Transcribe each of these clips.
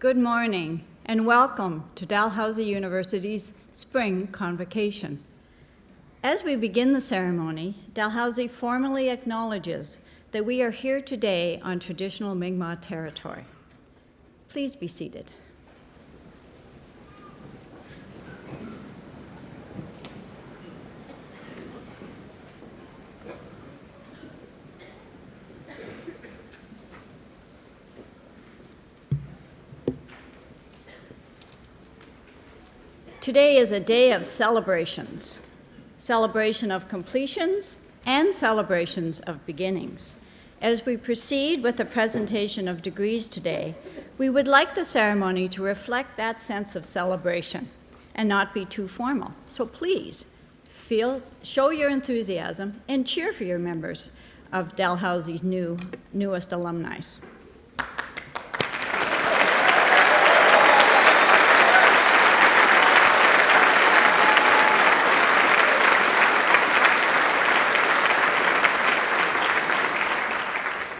Good morning, and welcome to Dalhousie University's Spring Convocation. As we begin the ceremony, Dalhousie formally acknowledges that we are here today on traditional Mi'kmaq territory. Please be seated. Today is a day of celebrations, celebration of completions and celebrations of beginnings. As we proceed with the presentation of degrees today, we would like the ceremony to reflect that sense of celebration and not be too formal. So please, show your enthusiasm and cheer for your members of Dalhousie's newest alumni.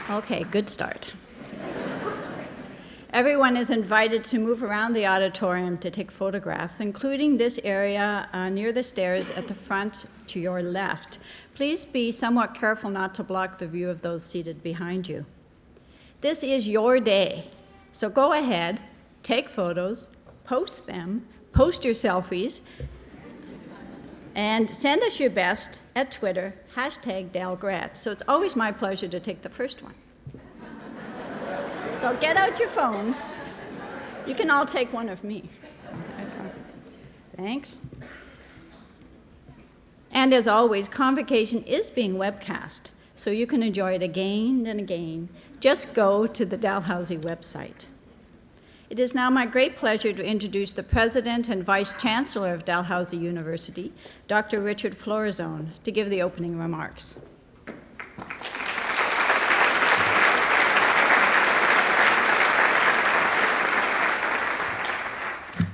Okay, good start. Everyone is invited to move around the auditorium to take photographs, including this area near the stairs at the front to your left. Please be somewhat careful not to block the view of those seated behind you. This is your day, so go ahead, take photos, post them, post your selfies, and send us your best at Twitter, #DalGrad. So it's always my pleasure to take the first one. So get out your phones. You can all take one of me. Thanks. And as always, Convocation is being webcast, so you can enjoy it again and again. Just go to the Dalhousie website. It is now my great pleasure to introduce the President and Vice Chancellor of Dalhousie University, Dr. Richard Florizone, to give the opening remarks.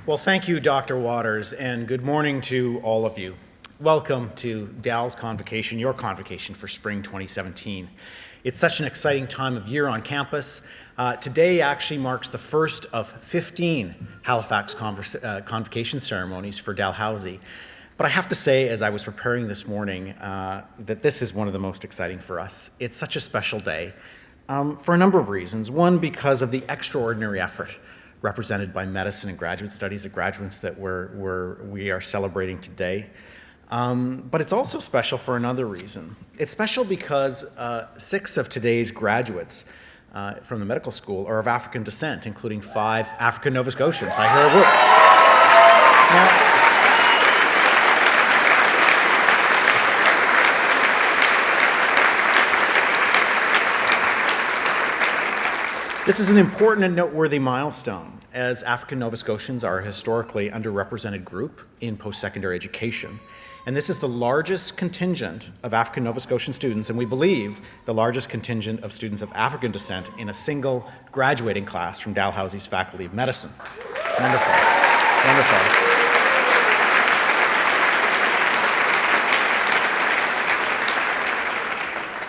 Well, thank you, Dr. Waters, and good morning to all of you. Welcome to Dal's Convocation, your convocation for spring 2017. It's such an exciting time of year on campus. Today actually marks the first of 15 Halifax convocation ceremonies for Dalhousie. But I have to say, as I was preparing this morning, that this is one of the most exciting for us. It's such a special day for a number of reasons. One, because of the extraordinary effort represented by medicine and graduate studies, the graduates that we are celebrating today. But it's also special for another reason. It's special because 6 of today's graduates from the medical school are of African descent, including 5 African Nova Scotians. I hear a whoop. Now, this is an important and noteworthy milestone, as African Nova Scotians are a historically underrepresented group in post-secondary education. And this is the largest contingent of African Nova Scotian students, and we believe the largest contingent of students of African descent in a single graduating class from Dalhousie's Faculty of Medicine. Wonderful. Wonderful.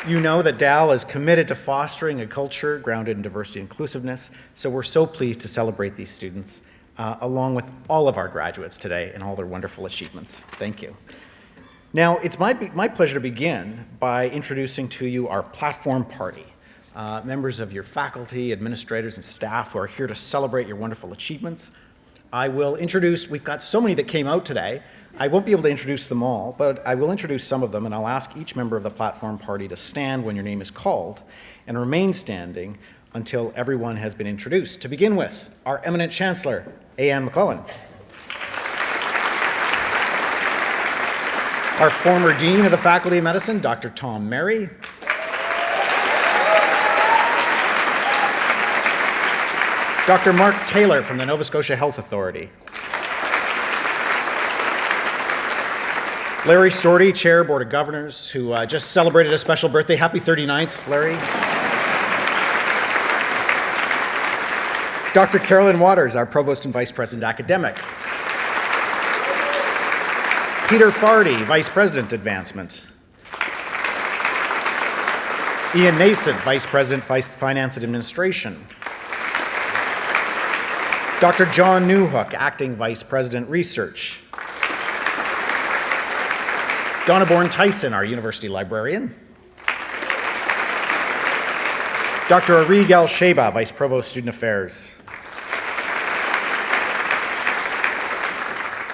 You know that Dal is committed to fostering a culture grounded in diversity and inclusiveness, so we're so pleased to celebrate these students along with all of our graduates today and all their wonderful achievements. Thank you. Now, it's my pleasure to begin by introducing to you our platform party, members of your faculty, administrators, and staff who are here to celebrate your wonderful achievements. I will introduce, we've got so many that came out today. I won't be able to introduce them all, but I will introduce some of them, and I'll ask each member of the platform party to stand when your name is called and remain standing until everyone has been introduced. To begin with, our eminent Chancellor, A.N. McClellan. Our former Dean of the Faculty of Medicine, Dr. Tom Merry. Dr. Mark Taylor from the Nova Scotia Health Authority. Larry Storty, Chair, Board of Governors, who just celebrated a special birthday. Happy 39th, Larry. Dr. Carolyn Waters, our Provost and Vice President Academic. Peter Fardy, Vice President Advancement. Ian Nason, Vice President, Finance and Administration. Dr. John Newhook, Acting Vice President, Research. Donna Bourne-Tyson, our University Librarian. Dr. Arig El-Sheba, Vice Provost, Student Affairs.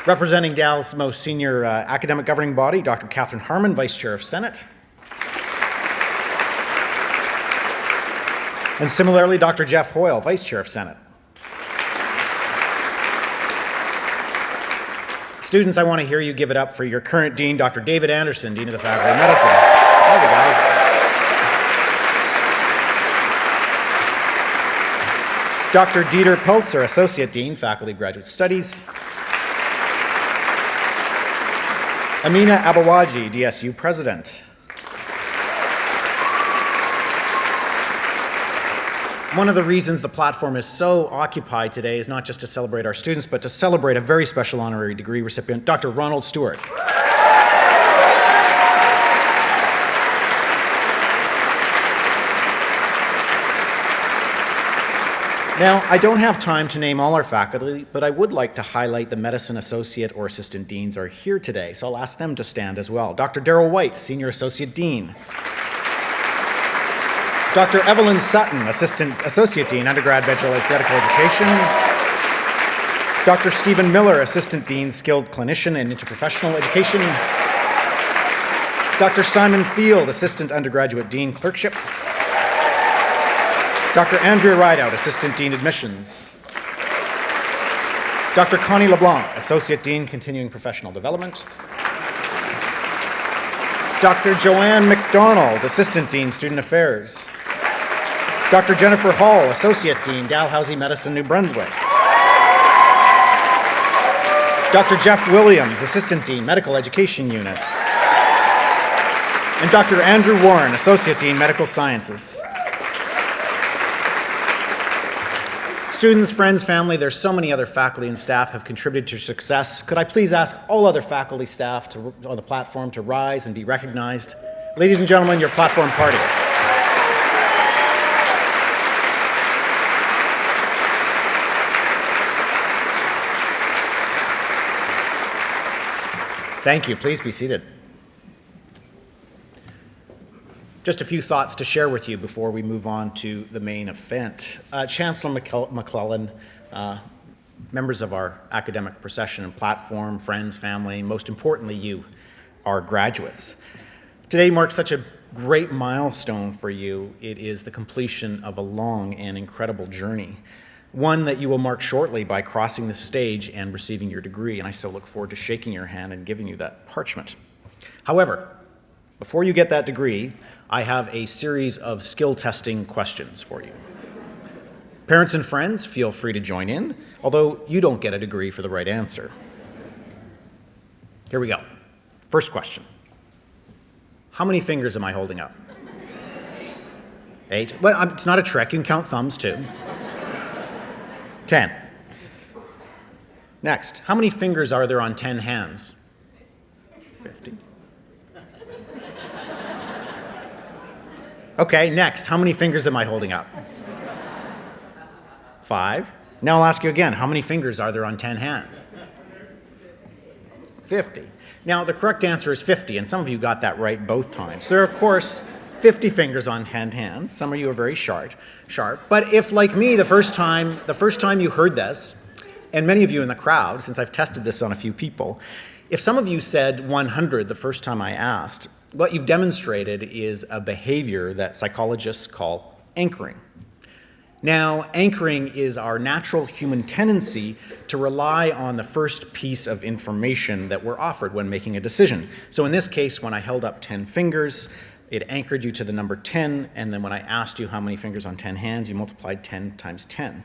Representing Dal's most senior academic governing body, Dr. Catherine Harmon, Vice Chair of Senate. And similarly, Dr. Jeff Hoyle, Vice Chair of Senate. Students, I want to hear you give it up for your current dean, Dr. David Anderson, Dean of the Faculty of Medicine. There we go. Dr. Dieter Peltzer, Associate Dean, Faculty of Graduate Studies. Amina Abawaji, DSU President. One of the reasons the platform is so occupied today is not just to celebrate our students, but to celebrate a very special honorary degree recipient, Dr. Ronald Stewart. Now, I don't have time to name all our faculty, but I would like to highlight the medicine associate or assistant deans are here today, so I'll ask them to stand as well. Dr. Darrell White, Senior Associate Dean. Dr. Evelyn Sutton, Associate Dean, Undergrad Medical Education. Dr. Stephen Miller, Assistant Dean, Skilled Clinician and Interprofessional Education. Dr. Simon Field, Assistant Undergraduate Dean, Clerkship. Dr. Andrea Rideout, Assistant Dean, Admissions. Dr. Connie LeBlanc, Associate Dean, Continuing Professional Development. Dr. Joanne McDonald, Assistant Dean, Student Affairs. Dr. Jennifer Hall, Associate Dean, Dalhousie Medicine, New Brunswick. Dr. Jeff Williams, Assistant Dean, Medical Education Unit. And Dr. Andrew Warren, Associate Dean, Medical Sciences. Students, friends, family, there's so many other faculty and staff have contributed to your success. Could I please ask all other faculty staff on the platform to rise and be recognized? Ladies and gentlemen, your platform party. Thank you. Please be seated. Just a few thoughts to share with you before we move on to the main event. Chancellor McClellan, members of our academic procession and platform, friends, family, most importantly you, our graduates. Today marks such a great milestone for you. It is the completion of a long and incredible journey, one that you will mark shortly by crossing the stage and receiving your degree, and I so look forward to shaking your hand and giving you that parchment. However, before you get that degree, I have a series of skill testing questions for you. Parents and friends, feel free to join in, although you don't get a degree for the right answer. Here we go. First question. How many fingers am I holding up? 8? Well, it's not a trick. You can count thumbs too. 10. Next, how many fingers are there on 10 hands? 50. Okay, next, how many fingers am I holding up? 5. Now I'll ask you again, how many fingers are there on 10 hands? 50. Now, the correct answer is 50, and some of you got that right both times. There are, of course, 50 fingers on 10 hands. Some of you are very sharp. But if, like me, the first time you heard this, and many of you in the crowd, since I've tested this on a few people, if some of you said 100 the first time I asked, what you've demonstrated is a behavior that psychologists call anchoring. Now, anchoring is our natural human tendency to rely on the first piece of information that we're offered when making a decision. So in this case, when I held up 10 fingers, it anchored you to the number 10, and then when I asked you how many fingers on 10 hands, you multiplied 10 times 10.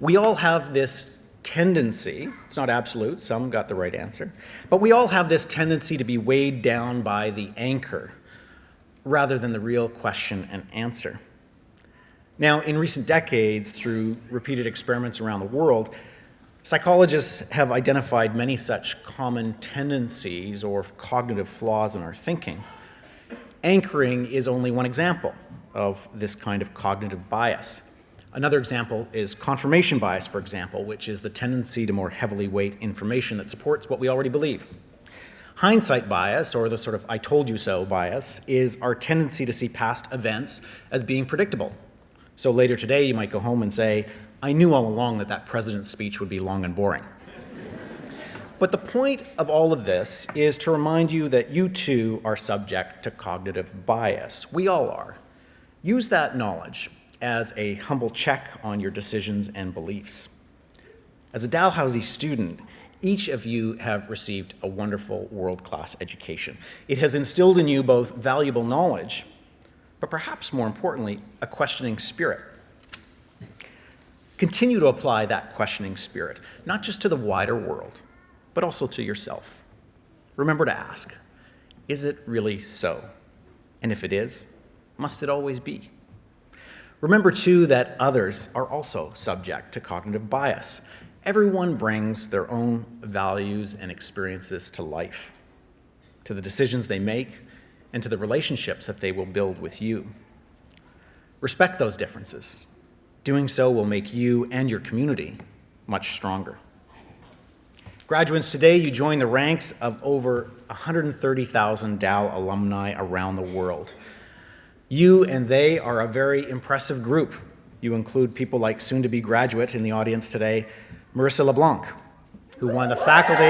We all have this tendency, it's not absolute, some got the right answer, but we all have this tendency to be weighed down by the anchor rather than the real question and answer. Now, in recent decades, through repeated experiments around the world, psychologists have identified many such common tendencies or cognitive flaws in our thinking. Anchoring is only one example of this kind of cognitive bias. Another example is confirmation bias, for example, which is the tendency to more heavily weight information that supports what we already believe. Hindsight bias, or the sort of I told you so bias, is our tendency to see past events as being predictable. So later today, you might go home and say, I knew all along that president's speech would be long and boring. But the point of all of this is to remind you that you too are subject to cognitive bias. We all are. Use that knowledge as a humble check on your decisions and beliefs. As a Dalhousie student, each of you have received a wonderful world-class education. It has instilled in you both valuable knowledge, but perhaps more importantly, a questioning spirit. Continue to apply that questioning spirit, not just to the wider world, but also to yourself. Remember to ask, is it really so? And if it is, must it always be? Remember, too, that others are also subject to cognitive bias. Everyone brings their own values and experiences to life, to the decisions they make, and to the relationships that they will build with you. Respect those differences. Doing so will make you and your community much stronger. Graduates, today you join the ranks of over 130,000 Dal alumni around the world. You and they are a very impressive group. You include people like soon-to-be graduate in the audience today, Marissa LeBlanc, who won the faculty.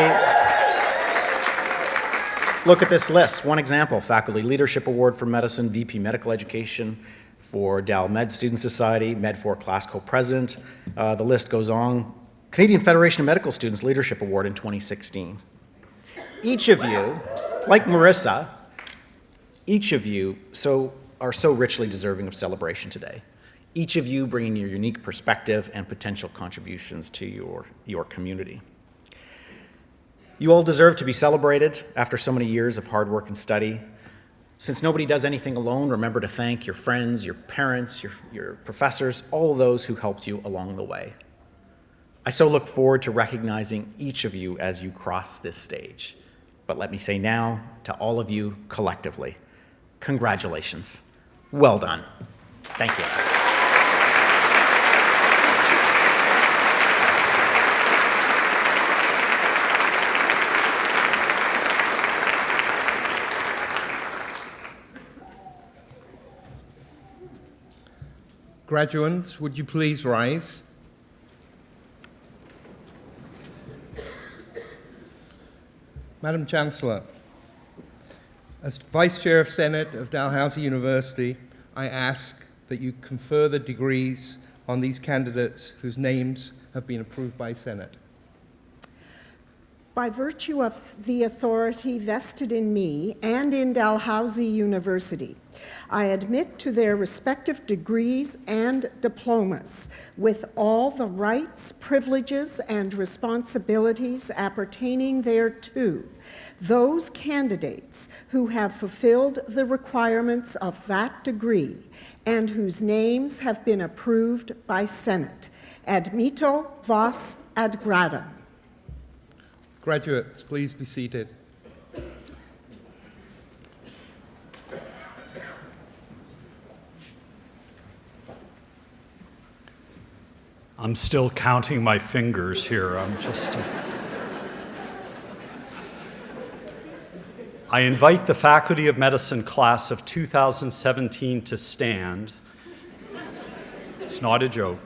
Look at this list. One example, Faculty Leadership Award for Medicine, VP Medical Education for Dal Med Student Society, Med4 Class Co-President. The list goes on. Canadian Federation of Medical Students Leadership Award in 2016. Each of you, like Marissa, each of you are so richly deserving of celebration today. Each of you bringing your unique perspective and potential contributions to your community. You all deserve to be celebrated after so many years of hard work and study. Since nobody does anything alone, remember to thank your friends, your parents, your professors, all those who helped you along the way. I so look forward to recognizing each of you as you cross this stage. But let me say now to all of you collectively, congratulations. Well done. Thank you. Graduates, would you please rise? Madam Chancellor, as Vice Chair of Senate of Dalhousie University, I ask that you confer the degrees on these candidates whose names have been approved by Senate. By virtue of the authority vested in me and in Dalhousie University, I admit to their respective degrees and diplomas with all the rights, privileges, and responsibilities appertaining thereto, those candidates who have fulfilled the requirements of that degree and whose names have been approved by Senate. Admito vos ad gradum. Graduates, please be seated. I'm still counting my fingers here. I invite the Faculty of Medicine class of 2017 to stand. It's not a joke.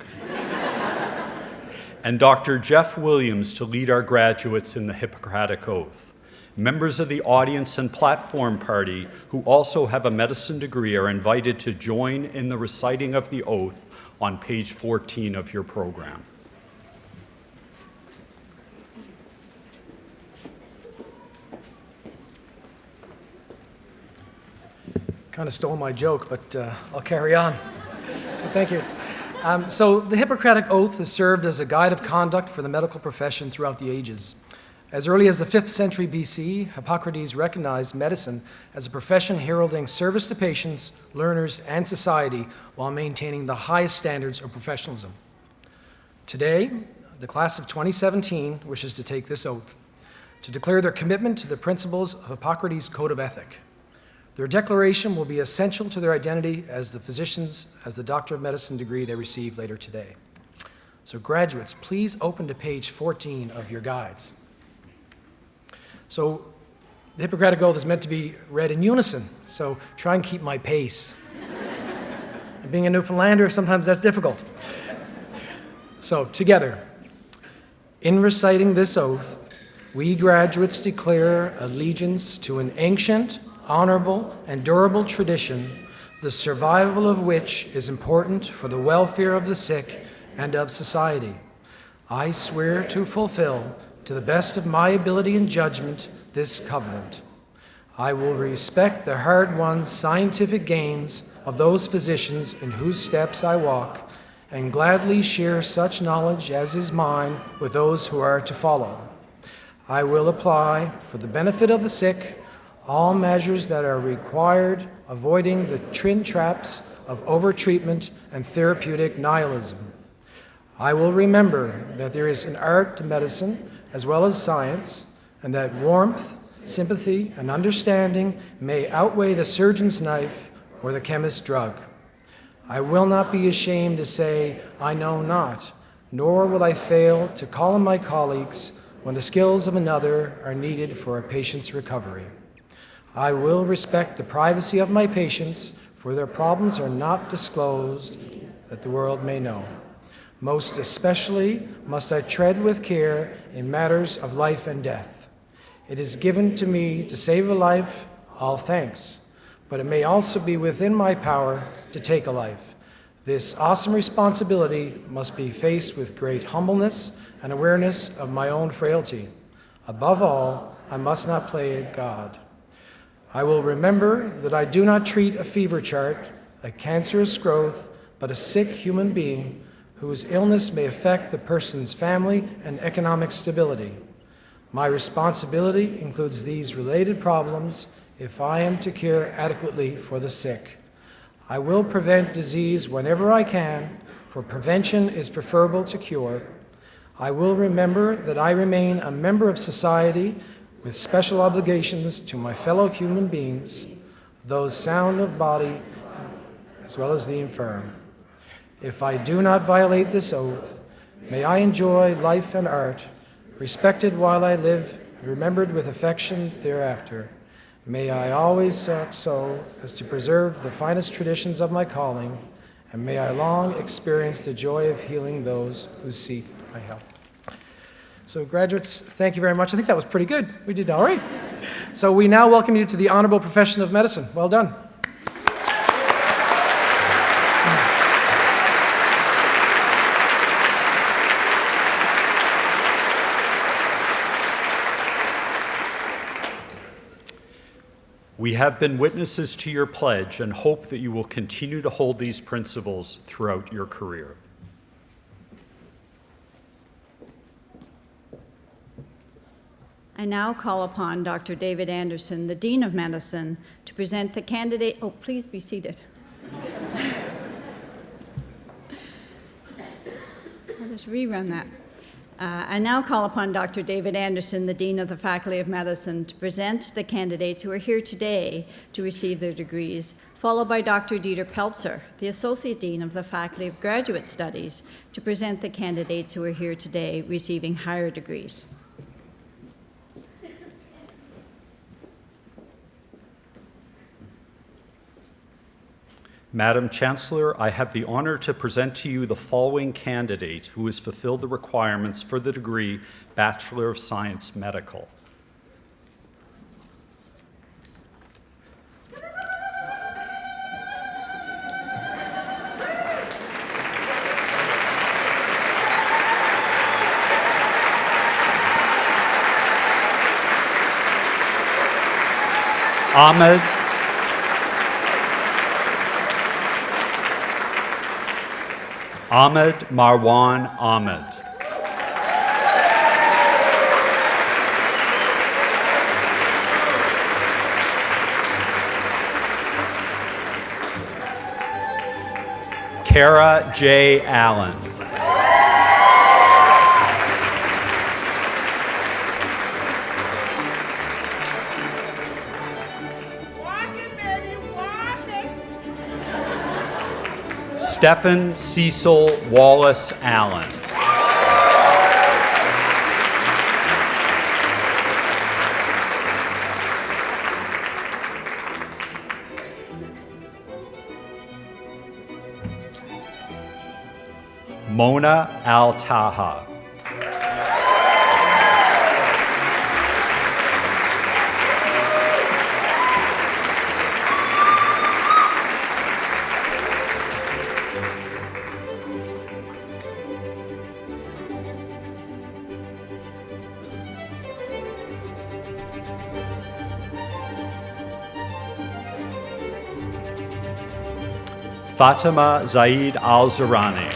And Dr. Jeff Williams to lead our graduates in the Hippocratic Oath. Members of the audience and platform party who also have a medicine degree are invited to join in the reciting of the oath on page 14 of your program. Kind of stole my joke, but I'll carry on. So thank you. So the Hippocratic Oath has served as a guide of conduct for the medical profession throughout the ages. As early as the 5th century BC, Hippocrates recognized medicine as a profession heralding service to patients, learners, and society while maintaining the highest standards of professionalism. Today, the class of 2017 wishes to take this oath to declare their commitment to the principles of Hippocrates' Code of Ethic. Their declaration will be essential to their identity as the physicians, as the Doctor of Medicine degree they receive later today. So graduates, please open to page 14 of your guides. So the Hippocratic Oath is meant to be read in unison, so try and keep my pace. And being a Newfoundlander, sometimes that's difficult. So together, in reciting this oath, we graduates declare allegiance to an ancient, honorable, and durable tradition, the survival of which is important for the welfare of the sick and of society. I swear to fulfill, to the best of my ability and judgment, this covenant. I will respect the hard-won scientific gains of those physicians in whose steps I walk, and gladly share such knowledge as is mine with those who are to follow. I will apply, for the benefit of the sick, all measures that are required, avoiding the twin traps of overtreatment and therapeutic nihilism. I will remember that there is an art to medicine as well as science, and that warmth, sympathy, and understanding may outweigh the surgeon's knife or the chemist's drug. I will not be ashamed to say, I know not, nor will I fail to call on my colleagues when the skills of another are needed for a patient's recovery. I will respect the privacy of my patients, for their problems are not disclosed that the world may know. Most especially must I tread with care in matters of life and death. It is given to me to save a life, all thanks, but it may also be within my power to take a life. This awesome responsibility must be faced with great humbleness and awareness of my own frailty. Above all, I must not play God. I will remember that I do not treat a fever chart, a cancerous growth, but a sick human being whose illness may affect the person's family and economic stability. My responsibility includes these related problems if I am to care adequately for the sick. I will prevent disease whenever I can, for prevention is preferable to cure. I will remember that I remain a member of society with special obligations to my fellow human beings, those sound of body as well as the infirm. If I do not violate this oath, may I enjoy life and art, respected while I live, remembered with affection thereafter. May I always act so as to preserve the finest traditions of my calling, and may I long experience the joy of healing those who seek my help. So graduates, thank you very much. I think that was pretty good. We did all right. So we now welcome you to the honorable profession of medicine. Well done. We have been witnesses to your pledge and hope that you will continue to hold these principles throughout your career. I now call upon Dr. David Anderson, the Dean of Medicine, to present the candidate. Oh, please be seated. I'll just rerun that. I now call upon Dr. David Anderson, the Dean of the Faculty of Medicine, to present the candidates who are here today to receive their degrees, followed by Dr. Dieter Peltzer, the Associate Dean of the Faculty of Graduate Studies, to present the candidates who are here today receiving higher degrees. Madam Chancellor, I have the honor to present to you the following candidate who has fulfilled the requirements for the degree Bachelor of Science Medical. Ahmed Marwan Ahmed. Kara J. Allen. Walking Stephen Cecil Wallace Allen. Mona Al-Taha. Fatima Zaid Al-Zurani.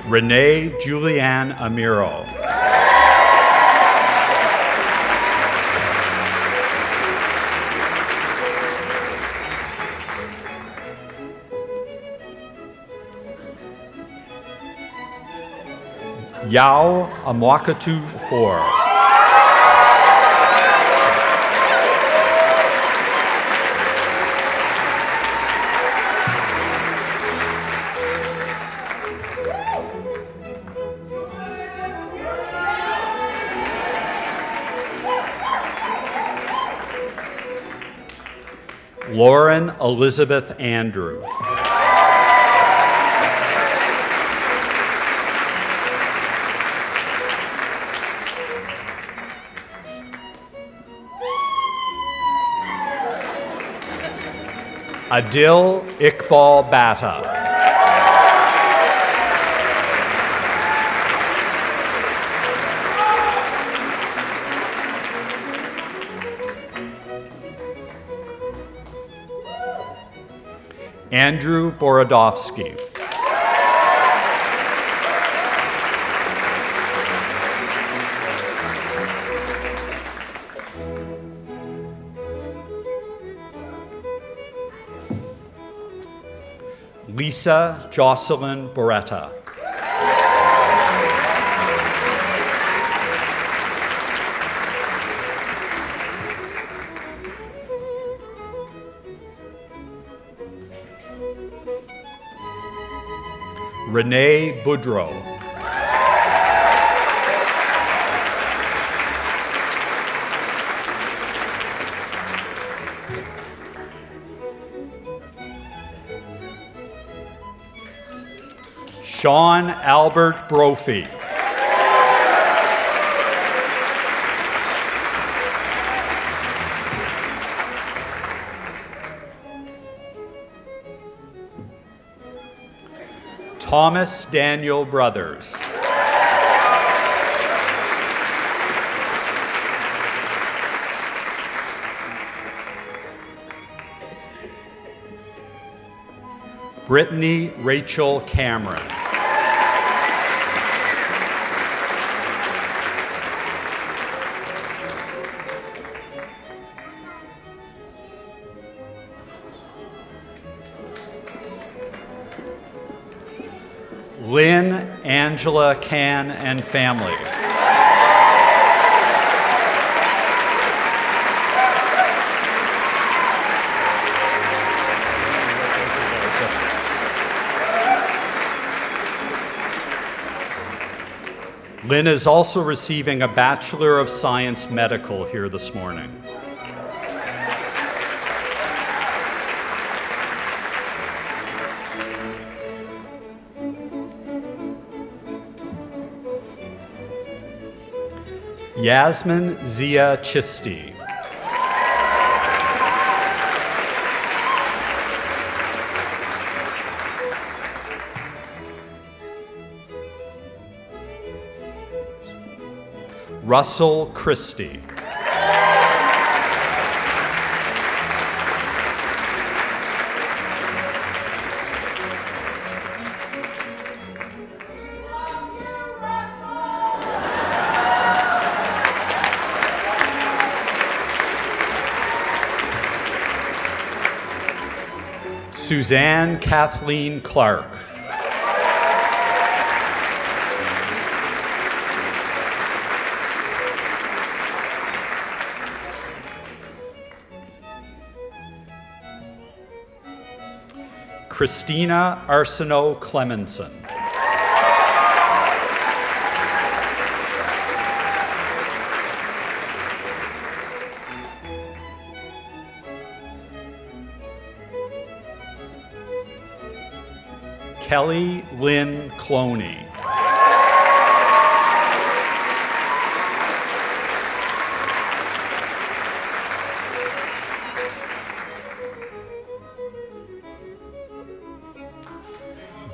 Renee Julianne Amiro. Yao Amwakatu Four. Lauren Elizabeth Andrew. Adil Iqbal Bata. Andrew Borodovsky. Lisa Jocelyn Boretta. Renee Boudreau. Sean Albert Brophy. Thomas Daniel Brothers. Brittany Rachel Cameron. Lynn Angela Can and family. Lynn is also receiving a Bachelor of Science Medical here this morning. Yasmin Zia Chisti. Russell Christie. Suzanne Kathleen Clark. Christina Arsenault Clemenson. Kelly Lynn Cloney.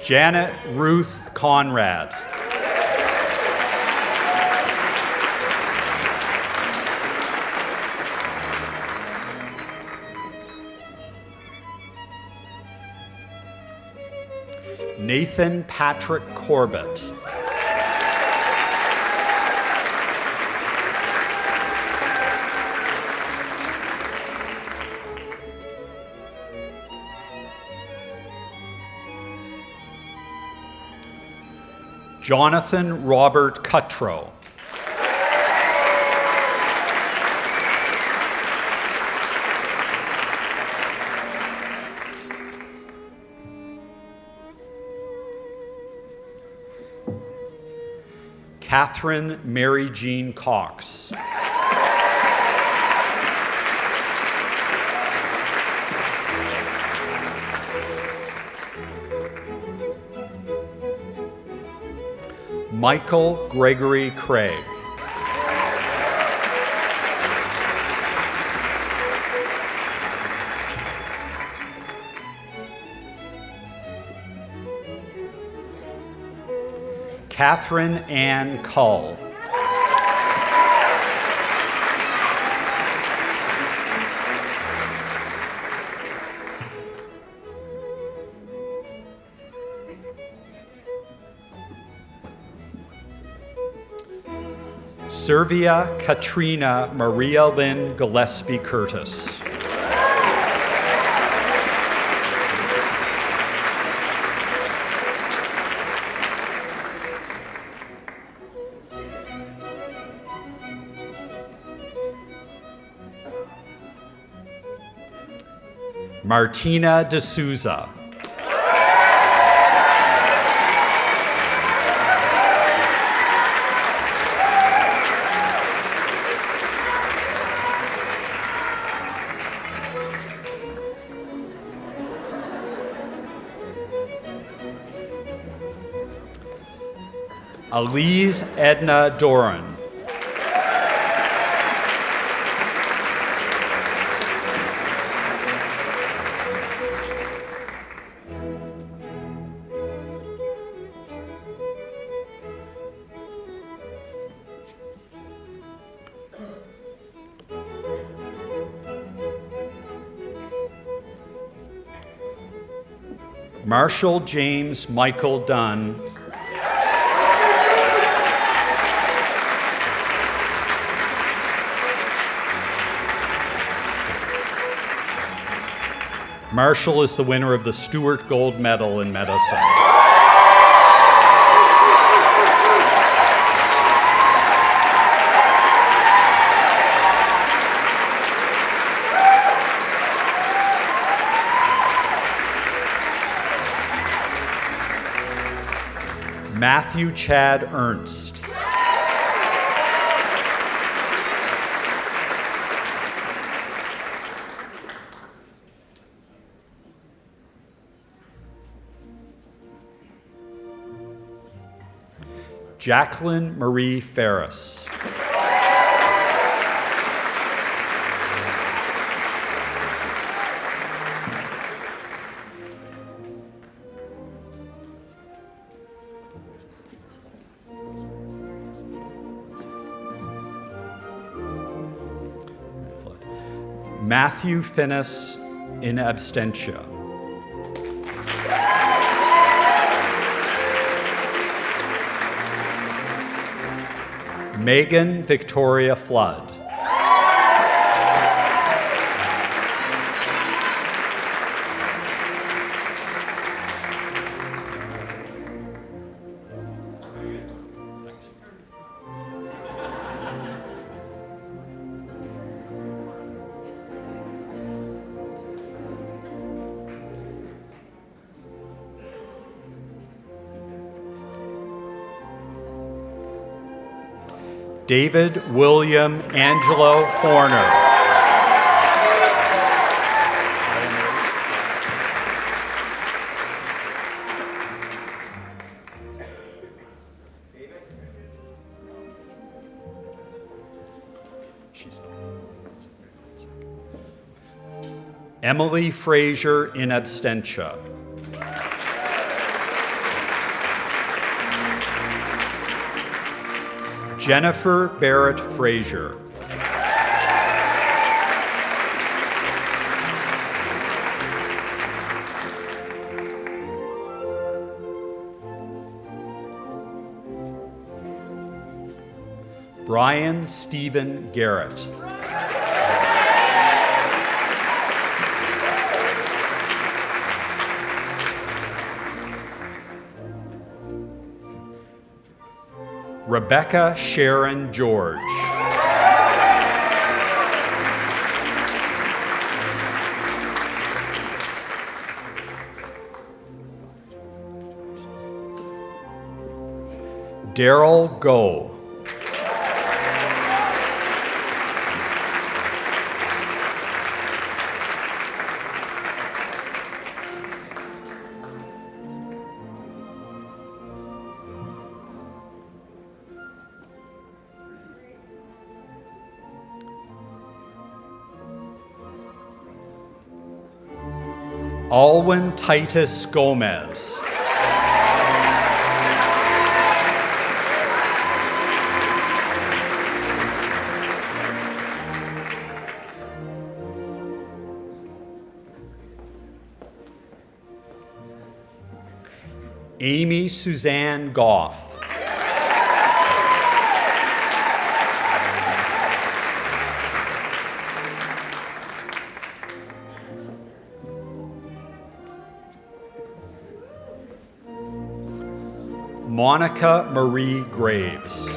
Janet Ruth Conrad. Nathan Patrick Corbett. Jonathan Robert Cuttrow. Catherine Mary Jean Cox. Michael Gregory Craig. Catherine Ann Cull. Servia Katrina Maria Lynn Gillespie Curtis. Martina D'Souza. Elise Edna Doran. Marshall James Michael Dunn. Marshall is the winner of the Stewart Gold Medal in medicine. Matthew Chad Ernst. Jacqueline Marie Ferris. Matthew Finnis in absentia. Megan Victoria Flood. David William Angelo Forner. Emily Frazier in absentia. Jennifer Barrett Frazier. Brian Stephen Garrett. Rebecca Sharon George. Daryl Go. Alwyn Titus Gomez. Amy Suzanne Goff. Monica Marie Graves.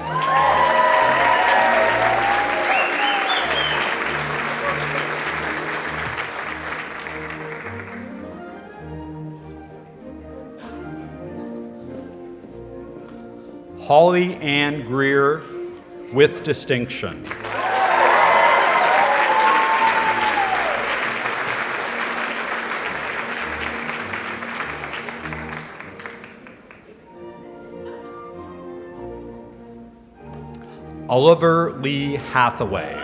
Holly Ann Greer with distinction. Oliver Lee Hathaway.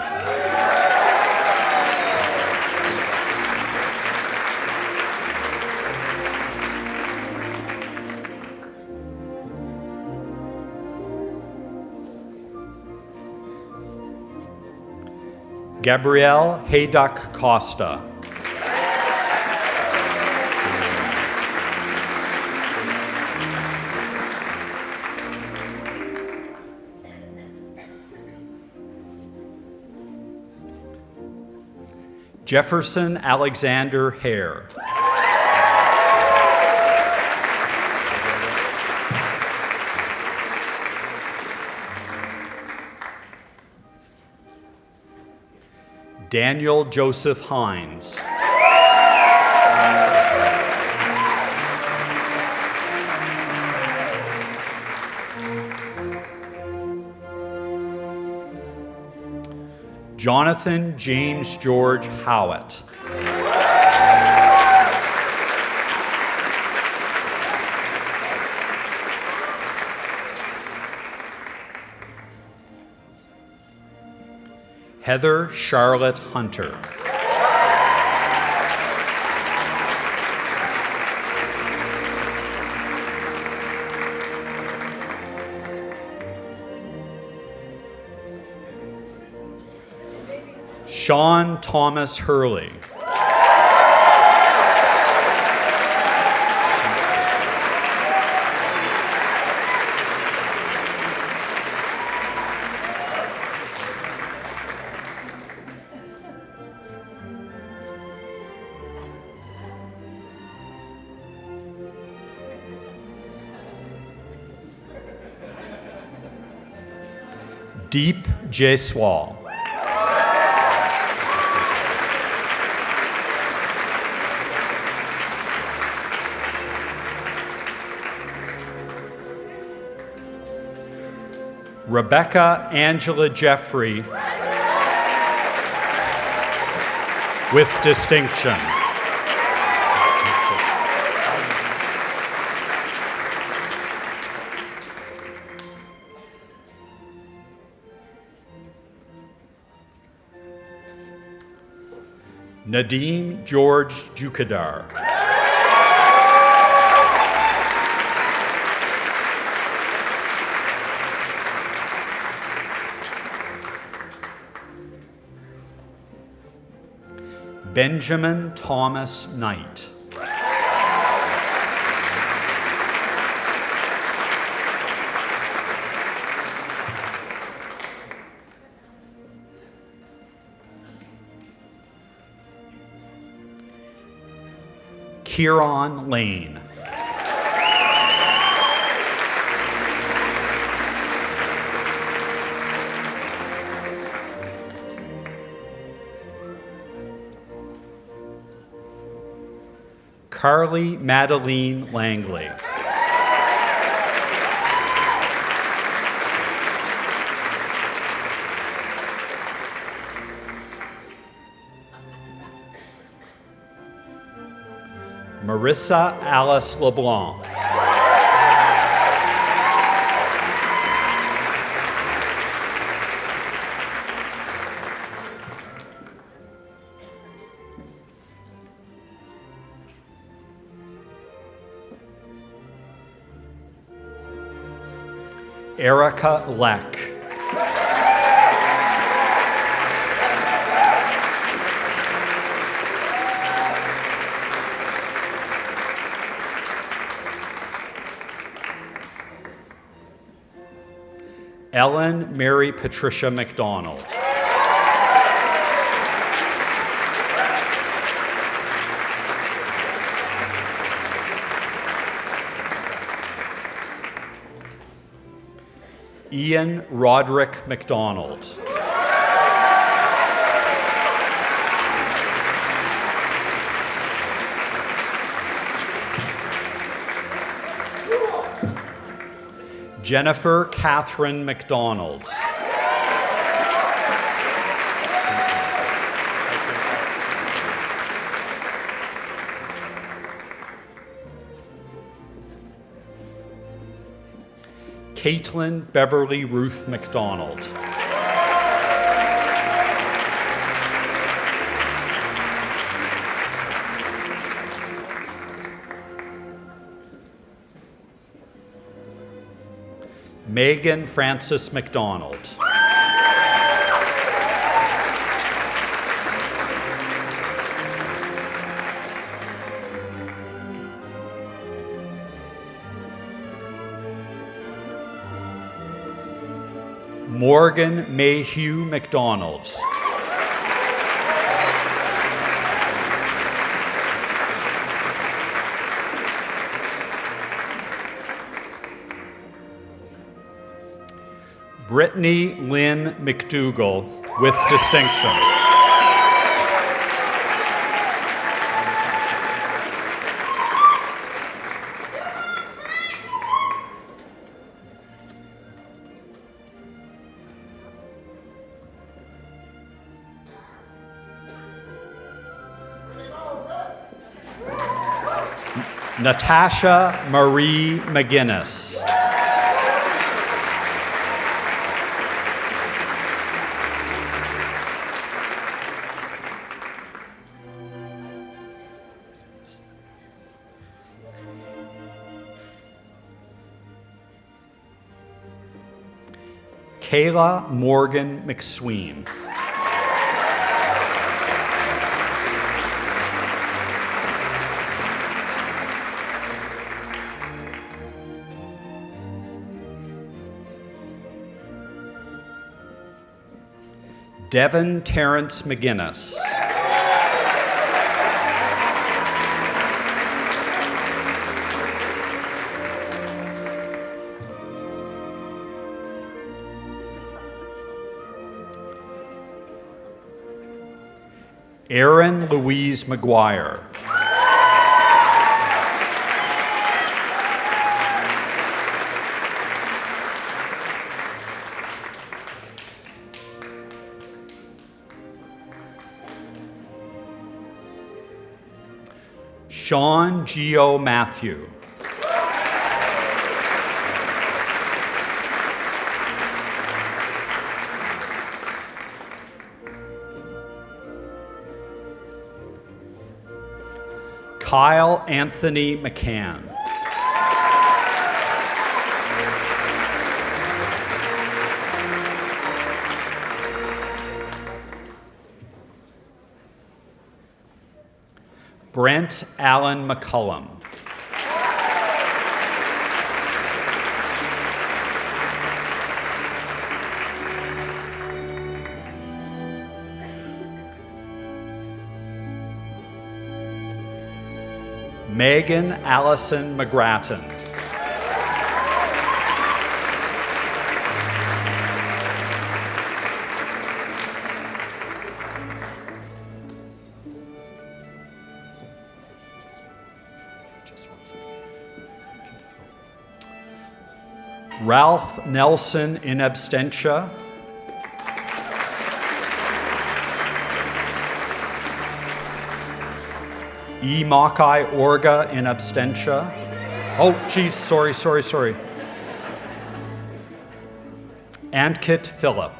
Gabrielle Hayduck Costa. Jefferson Alexander Hare. Daniel Joseph Hines. Jonathan James George Howitt. Heather Charlotte Hunter. Sean Thomas Hurley. Deep Jaiswal. Rebecca Angela Jeffrey, with distinction. Nadeem George Jukadar. Benjamin Thomas Knight. Kieran Lane. Carly Madeline Langley. Marissa Alice LeBlanc. Erica Leck. Ellen Mary Patricia McDonald. Ian Roderick McDonald. Jennifer Catherine McDonald. Caitlin Beverly Ruth McDonald. Megan Frances McDonald. Morgan Mayhew McDonald. Brittany Lynn McDougall, with distinction. Natasha Marie McGinnis. Kayla Morgan McSween. Devin Terrence McGinnis. Erin Louise McGuire. Sean Geo Matthew. Kyle Anthony McCann. Brent Allen McCullum. Megan Allison McGrattan. Ralph Nelson in absentia. E. Makai Orga in absentia. Oh, geez, sorry. Ankit Phillip.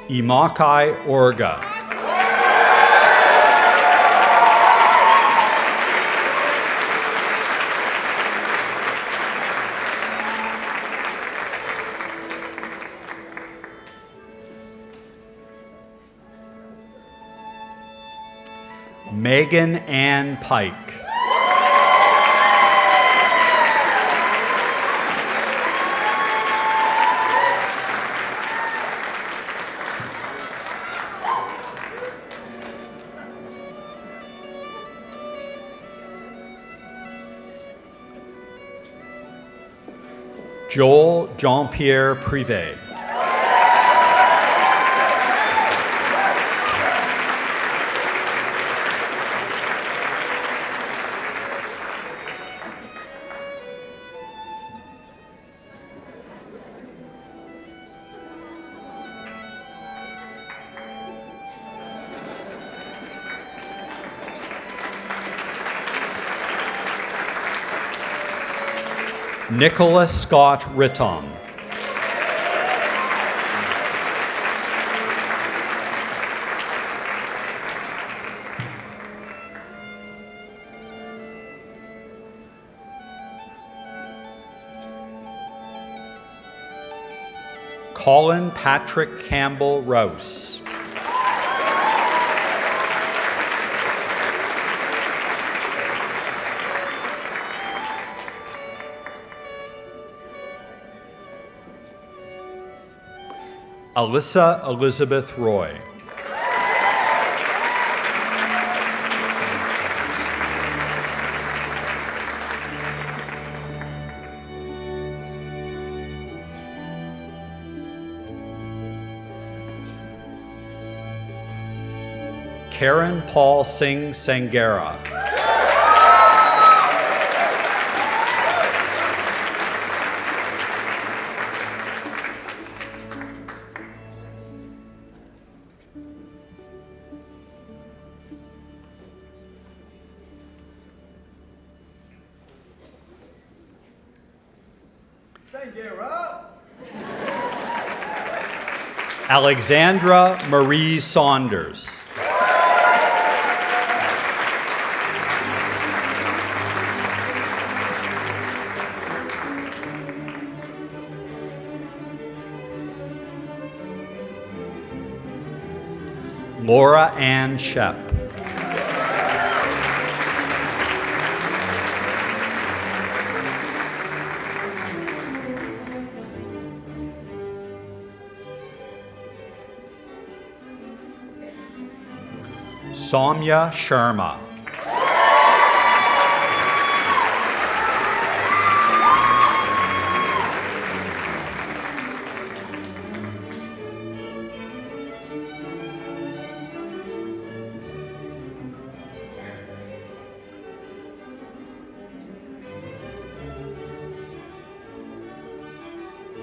Imakai Orga. Megan Ann Pike. Joel Jean-Pierre Privé. Nicholas Scott Rittom. Colin Patrick Campbell Rouse. Alyssa Elizabeth Roy. Karen Paul Singh Sangera. Alexandra Marie Saunders. Laura Ann Shep. Soumya Sharma.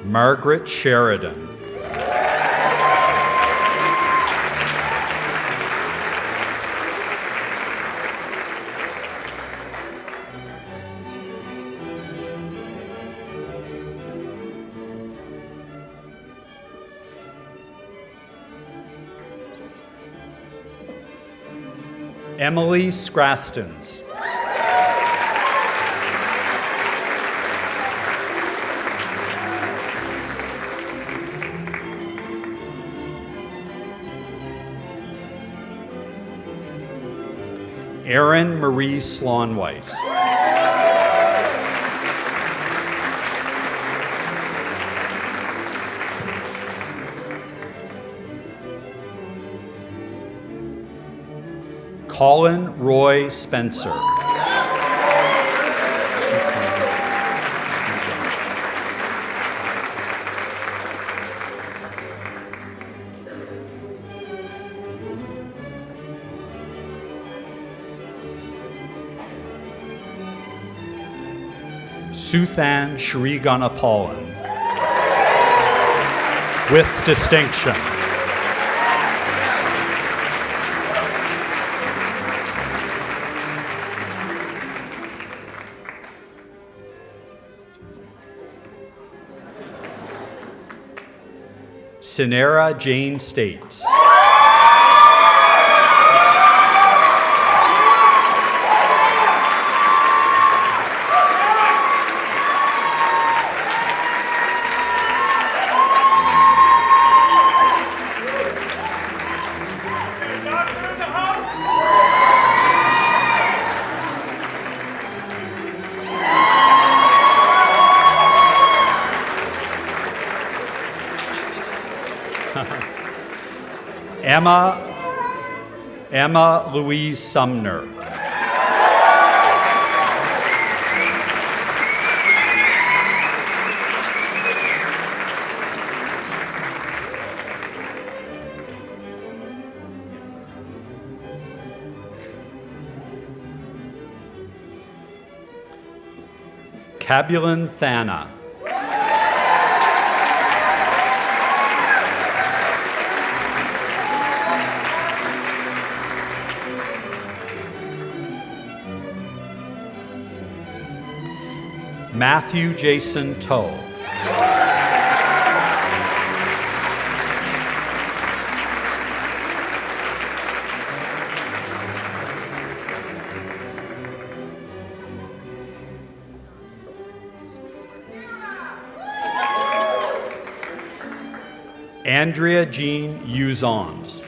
Margaret Sheridan. Emily Scrastons. Erin Marie Slaunwhite. Colin Roy Spencer. Suthan Shriganapalan. With distinction. Sinera Jane States. Emma Louise Sumner. Cabulin Thana. Matthew Jason Toe. Andrea Jean Uzons.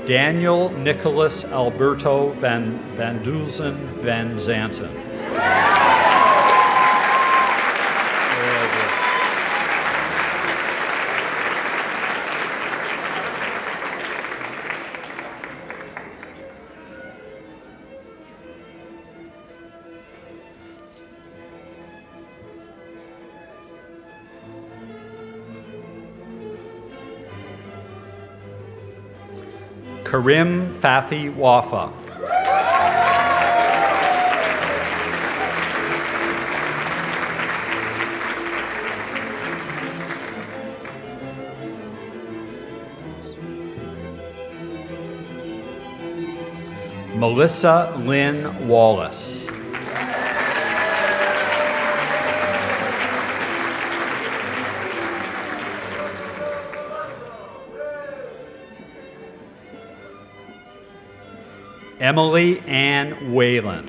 Daniel Nicholas Alberto Van Duzen Van Zanten. Karim Fathi Wafa. Melissa Lynn Wallace. Emily Ann Whalen.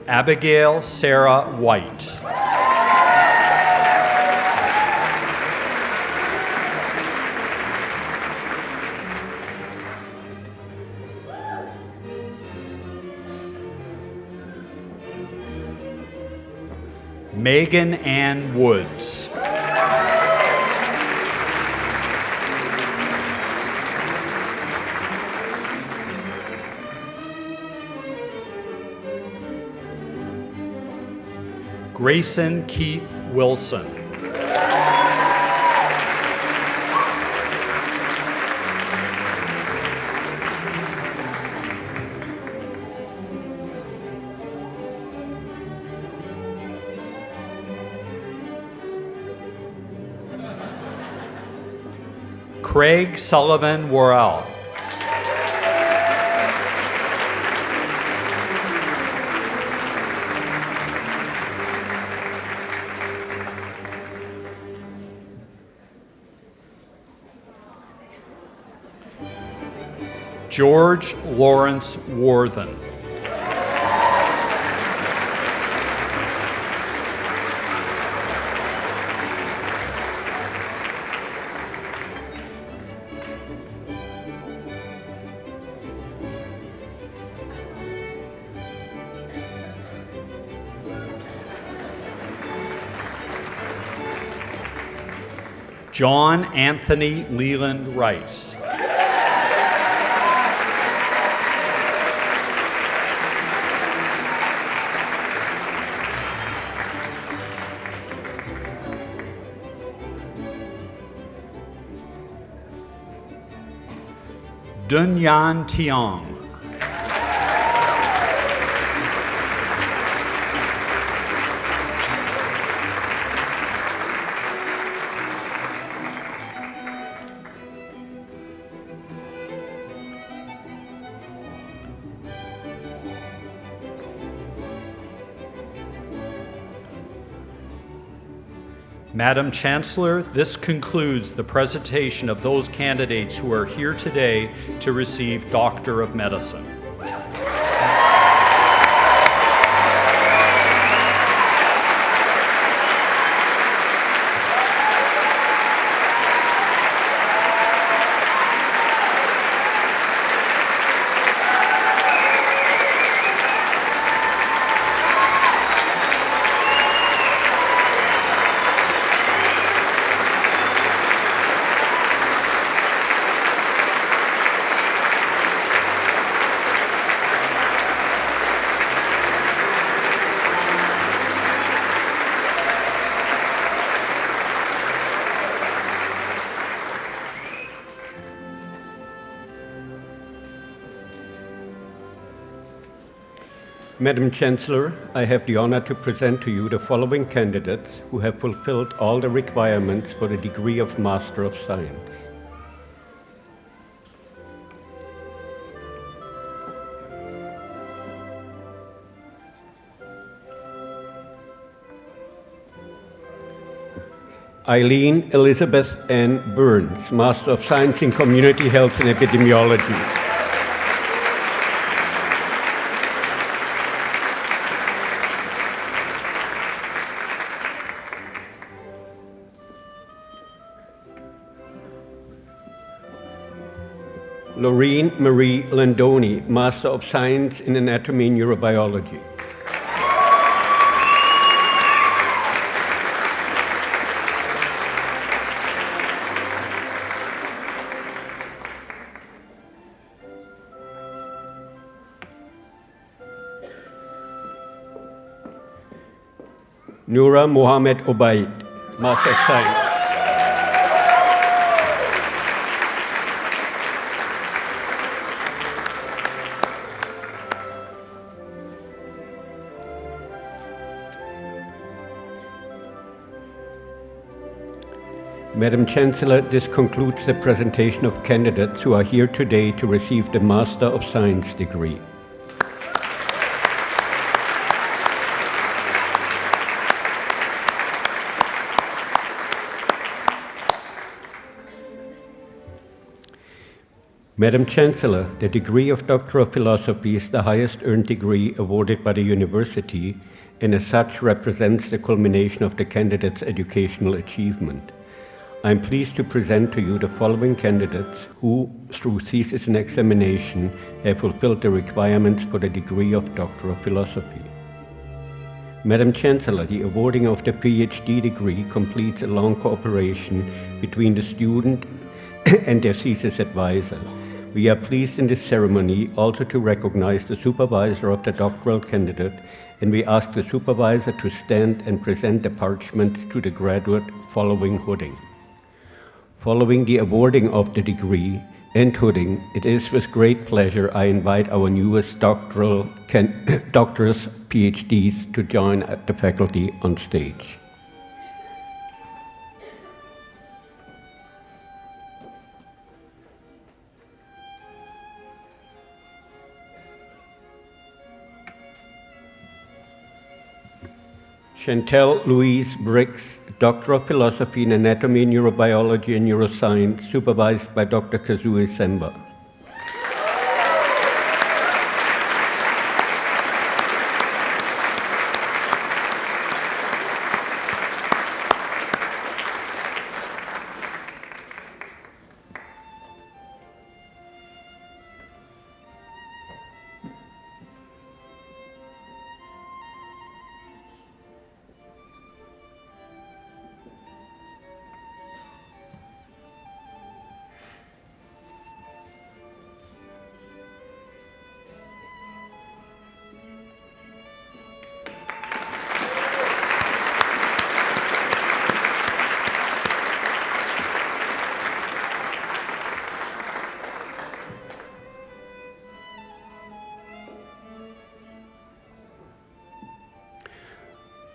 Abigail Sarah White. Megan Ann Woods. Grayson Keith Wilson. Craig Sullivan Worrell. George Lawrence Worthen. John Anthony Leland Wright. Dun Yan Tiong. Madam Chancellor, this concludes the presentation of those candidates who are here today to receive Doctor of Medicine. Madam Chancellor, I have the honor to present to you the following candidates who have fulfilled all the requirements for the degree of Master of Science. Eileen Elizabeth N. Burns, Master of Science in Community Health and Epidemiology. Lorraine Marie Landoni, Master of Science in Anatomy and Neurobiology. Noura Mohamed Obaid, Master of Science. Madam Chancellor, this concludes the presentation of candidates who are here today to receive the Master of Science degree. Madam Chancellor, the degree of Doctor of Philosophy is the highest earned degree awarded by the university and as such represents the culmination of the candidate's educational achievement. I am pleased to present to you the following candidates who, through thesis and examination, have fulfilled the requirements for the degree of Doctor of Philosophy. Madam Chancellor, the awarding of the PhD degree completes a long cooperation between the student and their thesis advisor. We are pleased in this ceremony also to recognize the supervisor of the doctoral candidate, and we ask the supervisor to stand and present the parchment to the graduate following hooding. Following the awarding of the degree and hooding, it is with great pleasure I invite our newest doctors, PhDs, to join the faculty on stage. Chantel Louise Briggs, Doctor of Philosophy in Anatomy, Neurobiology, and Neuroscience, supervised by Dr. Kazue Semba.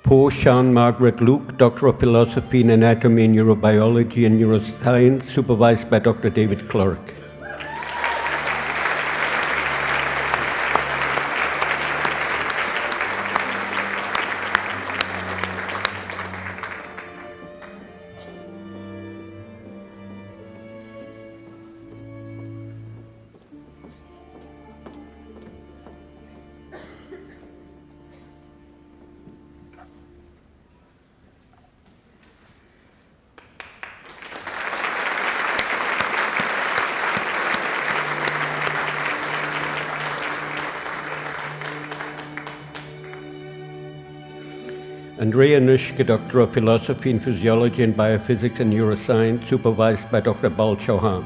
Po Sean Margaret Luke, Doctor of Philosophy in Anatomy, Neurobiology, and Neuroscience, supervised by Dr. David Clark. Andrea Nushke, Doctor of Philosophy in Physiology and Biophysics and Neuroscience, supervised by Dr. Bal Chauhan.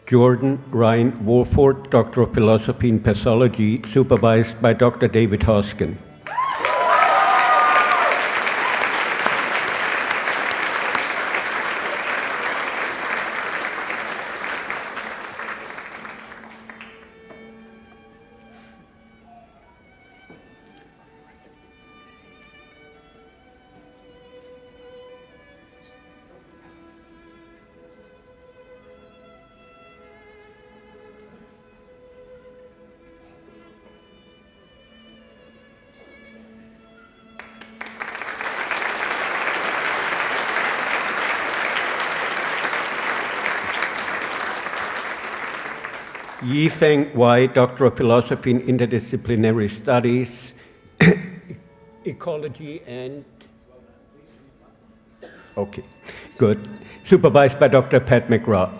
Jordan Ryan Wolford, Doctor of Philosophy in Pathology, supervised by Dr. David Hoskin. Yi-Feng Wai, Doctor of Philosophy in Interdisciplinary Studies, Ecology and... Okay, good. Supervised by Dr. Pat McGraw.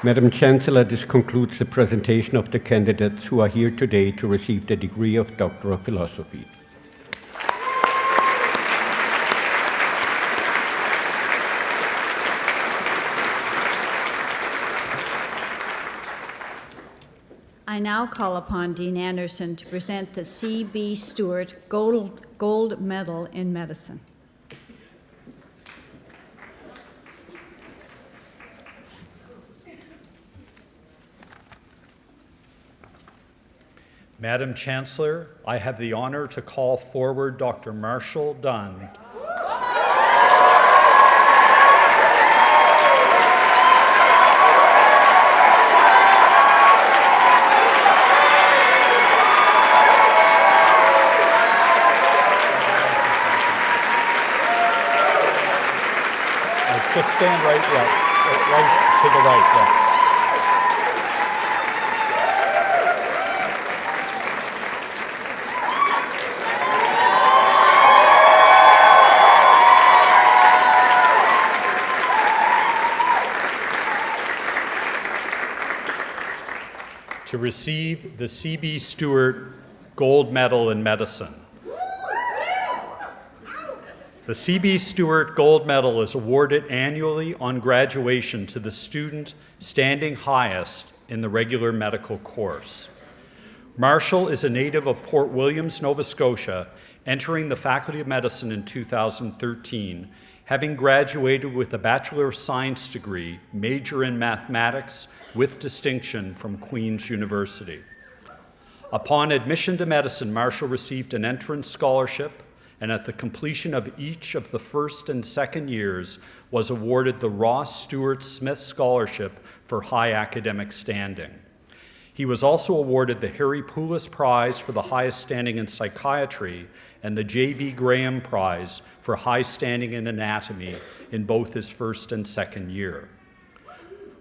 Madam Chancellor, this concludes the presentation of the candidates who are here today to receive the degree of Doctor of Philosophy. I now call upon Dean Anderson to present the C.B. Stewart Gold Medal in Medicine. Madam Chancellor, I have the honor to call forward Dr. Marshall Dunn. Just stand right to the right, yeah. To receive the C.B. Stewart Gold Medal in Medicine. The C.B. Stewart Gold Medal is awarded annually on graduation to the student standing highest in the regular medical course. Marshall is a native of Port Williams, Nova Scotia, entering the Faculty of Medicine in 2013, having graduated with a Bachelor of Science degree, major in mathematics with distinction from Queen's University. Upon admission to medicine, Marshall received an entrance scholarship, and at the completion of each of the first and second years was awarded the Ross Stewart Smith Scholarship for high academic standing. He was also awarded the Harry Poulis Prize for the highest standing in psychiatry and the J.V. Graham Prize for high standing in anatomy in both his first and second year.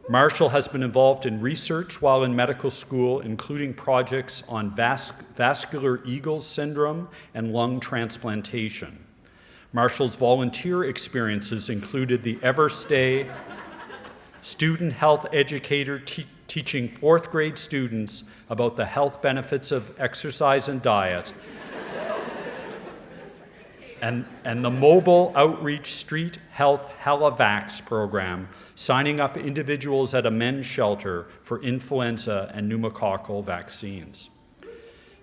Marshall has been involved in research while in medical school, including projects on vascular Eagles syndrome and lung transplantation. Marshall's volunteer experiences included the Everstay student health educator teaching fourth grade students about the health benefits of exercise and diet, and the mobile outreach street health Helivax program, signing up individuals at a men's shelter for influenza and pneumococcal vaccines.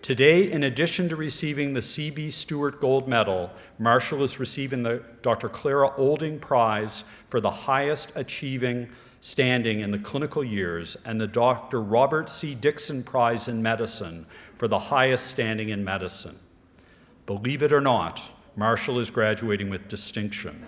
Today, in addition to receiving the C.B. Stewart Gold Medal, Marshall is receiving the Dr. Clara Olding Prize for the highest achieving standing in the clinical years and the Dr. Robert C. Dixon Prize in Medicine for the highest standing in medicine. Believe it or not, Marshall is graduating with distinction.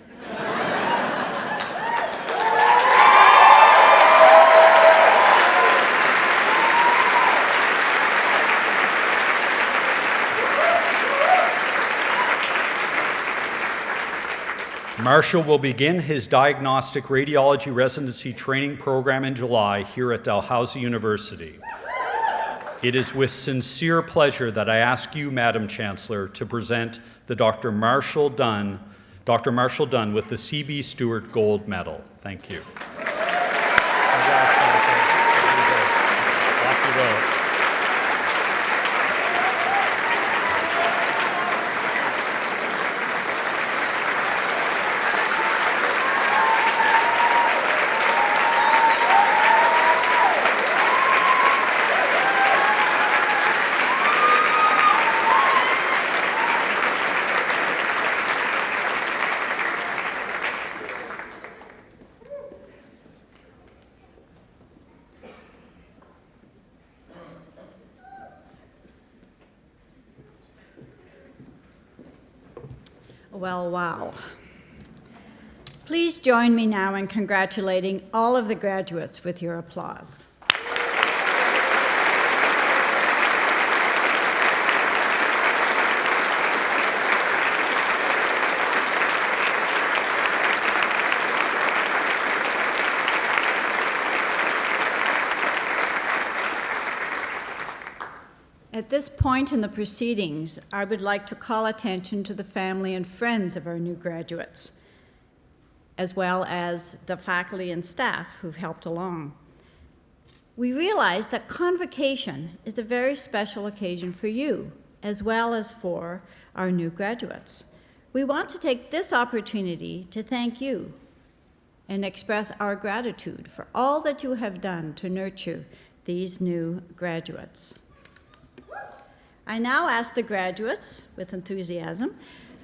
Marshall will begin his diagnostic radiology residency training program in July here at Dalhousie University. It is with sincere pleasure that I ask you, Madam Chancellor, to present the Dr. Marshall Dunn with the C.B. Stewart Gold Medal. Thank you. Off you go. Well, wow. Please join me now in congratulating all of the graduates with your applause. At this point in the proceedings, I would like to call attention to the family and friends of our new graduates, as well as the faculty and staff who've helped along. we realize that Convocation is a very special occasion for you, as well as for our new graduates. We want to take this opportunity to thank you and express our gratitude for all that you have done to nurture these new graduates. I now ask the graduates, with enthusiasm,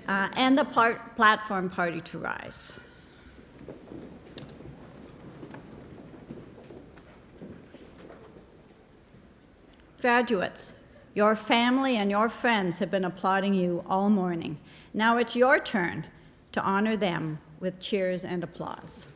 and the platform party to rise. Graduates, your family and your friends have been applauding you all morning. Now it's your turn to honor them with cheers and applause.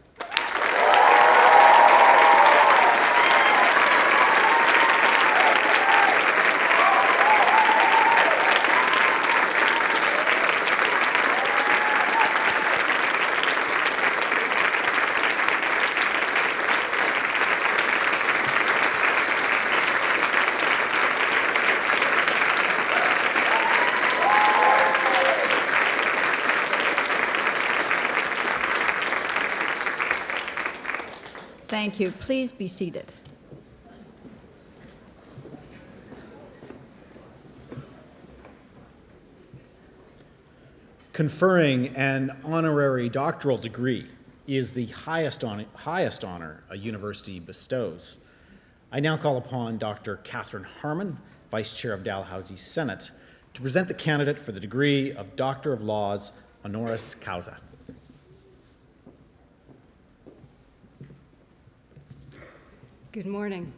Thank you. Please be seated. Conferring an honorary doctoral degree is the highest honor a university bestows. I now call upon Dr. Catherine Harmon, Vice Chair of Dalhousie Senate, to present the candidate for the degree of Doctor of Laws, honoris causa. Good morning.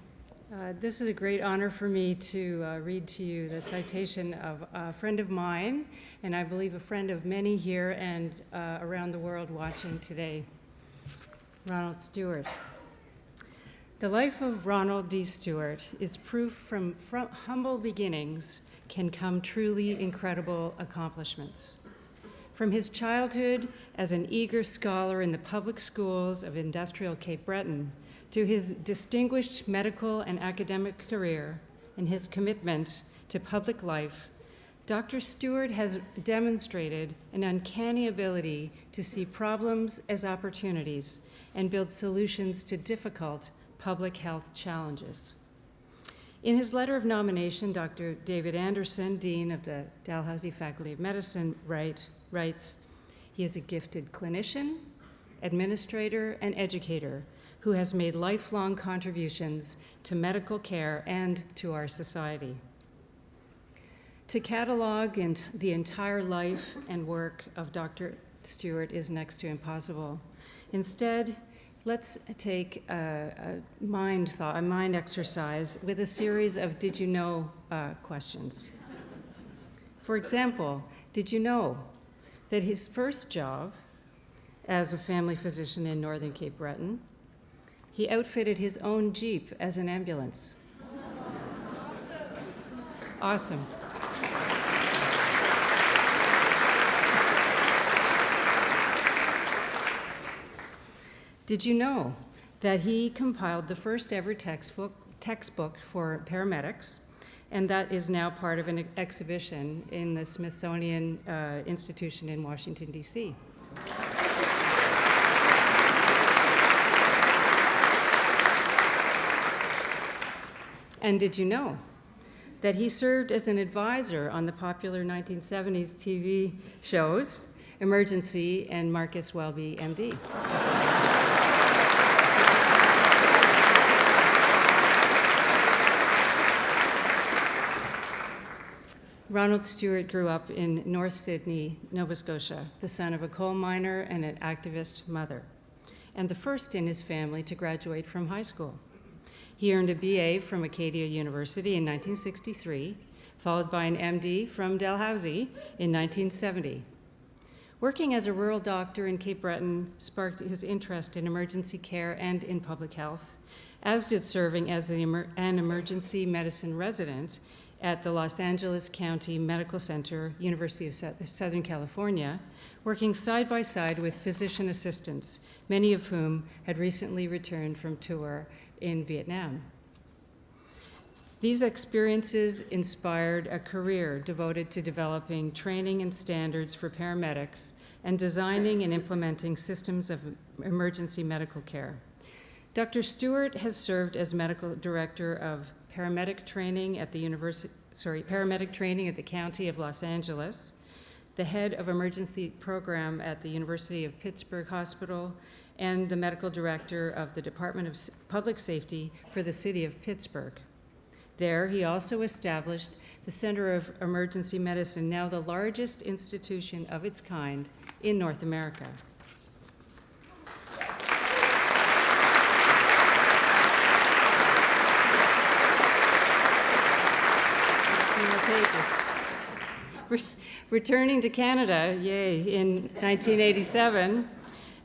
This is a great honor for me to read to you the citation of a friend of mine, and I believe a friend of many here and around the world watching today, Ronald Stewart. The life of Ronald D. Stewart is proof from humble beginnings can come truly incredible accomplishments. From his childhood as an eager scholar in the public schools of industrial Cape Breton, to his distinguished medical and academic career and his commitment to public life, Dr. Stewart has demonstrated an uncanny ability to see problems as opportunities and build solutions to difficult public health challenges. In his letter of nomination, Dr. David Anderson, Dean of the Dalhousie Faculty of Medicine, writes, he is a gifted clinician, administrator, and educator who has made lifelong contributions to medical care and to our society. To catalog the entire life and work of Dr. Stewart is next to impossible. Instead, let's take a mind exercise with a series of did you know questions. For example, did you know that his first job as a family physician in Northern Cape Breton, he outfitted his own Jeep as an ambulance? Awesome. Did you know that he compiled the first ever textbook for paramedics, and that is now part of an exhibition in the Smithsonian Institution in Washington, D.C.? And did you know that he served as an advisor on the popular 1970s TV shows Emergency and Marcus Welby, MD? Ronald Stewart grew up in North Sydney, Nova Scotia, the son of a coal miner and an activist mother, and the first in his family to graduate from high school. He earned a BA from Acadia University in 1963, followed by an MD from Dalhousie in 1970. Working as a rural doctor in Cape Breton sparked his interest in emergency care and in public health, as did serving as an emergency medicine resident at the Los Angeles County Medical Center, University of Southern California, working side by side with physician assistants, many of whom had recently returned from tour in Vietnam. These experiences inspired a career devoted to developing training and standards for paramedics and designing and implementing systems of emergency medical care. Dr. Stewart has served as medical director of paramedic training at the County of Los Angeles, the head of emergency program at the University of Pittsburgh Hospital, and the medical director of the Department of Public Safety for the city of Pittsburgh. There, he also established the Center of Emergency Medicine, now the largest institution of its kind in North America. Returning to Canada, in 1987,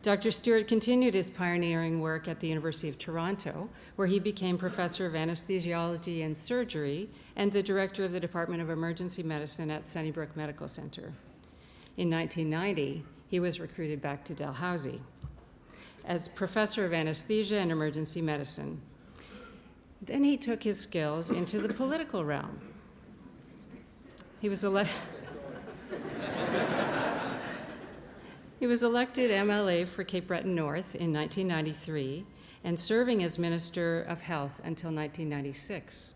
Dr. Stewart continued his pioneering work at the University of Toronto, where he became professor of anesthesiology and surgery and the director of the Department of Emergency Medicine at Sunnybrook Medical Center. In 1990, he was recruited back to Dalhousie as professor of anesthesia and emergency medicine. Then he took his skills into the political realm. He was elected MLA for Cape Breton North in 1993 and serving as Minister of Health until 1996.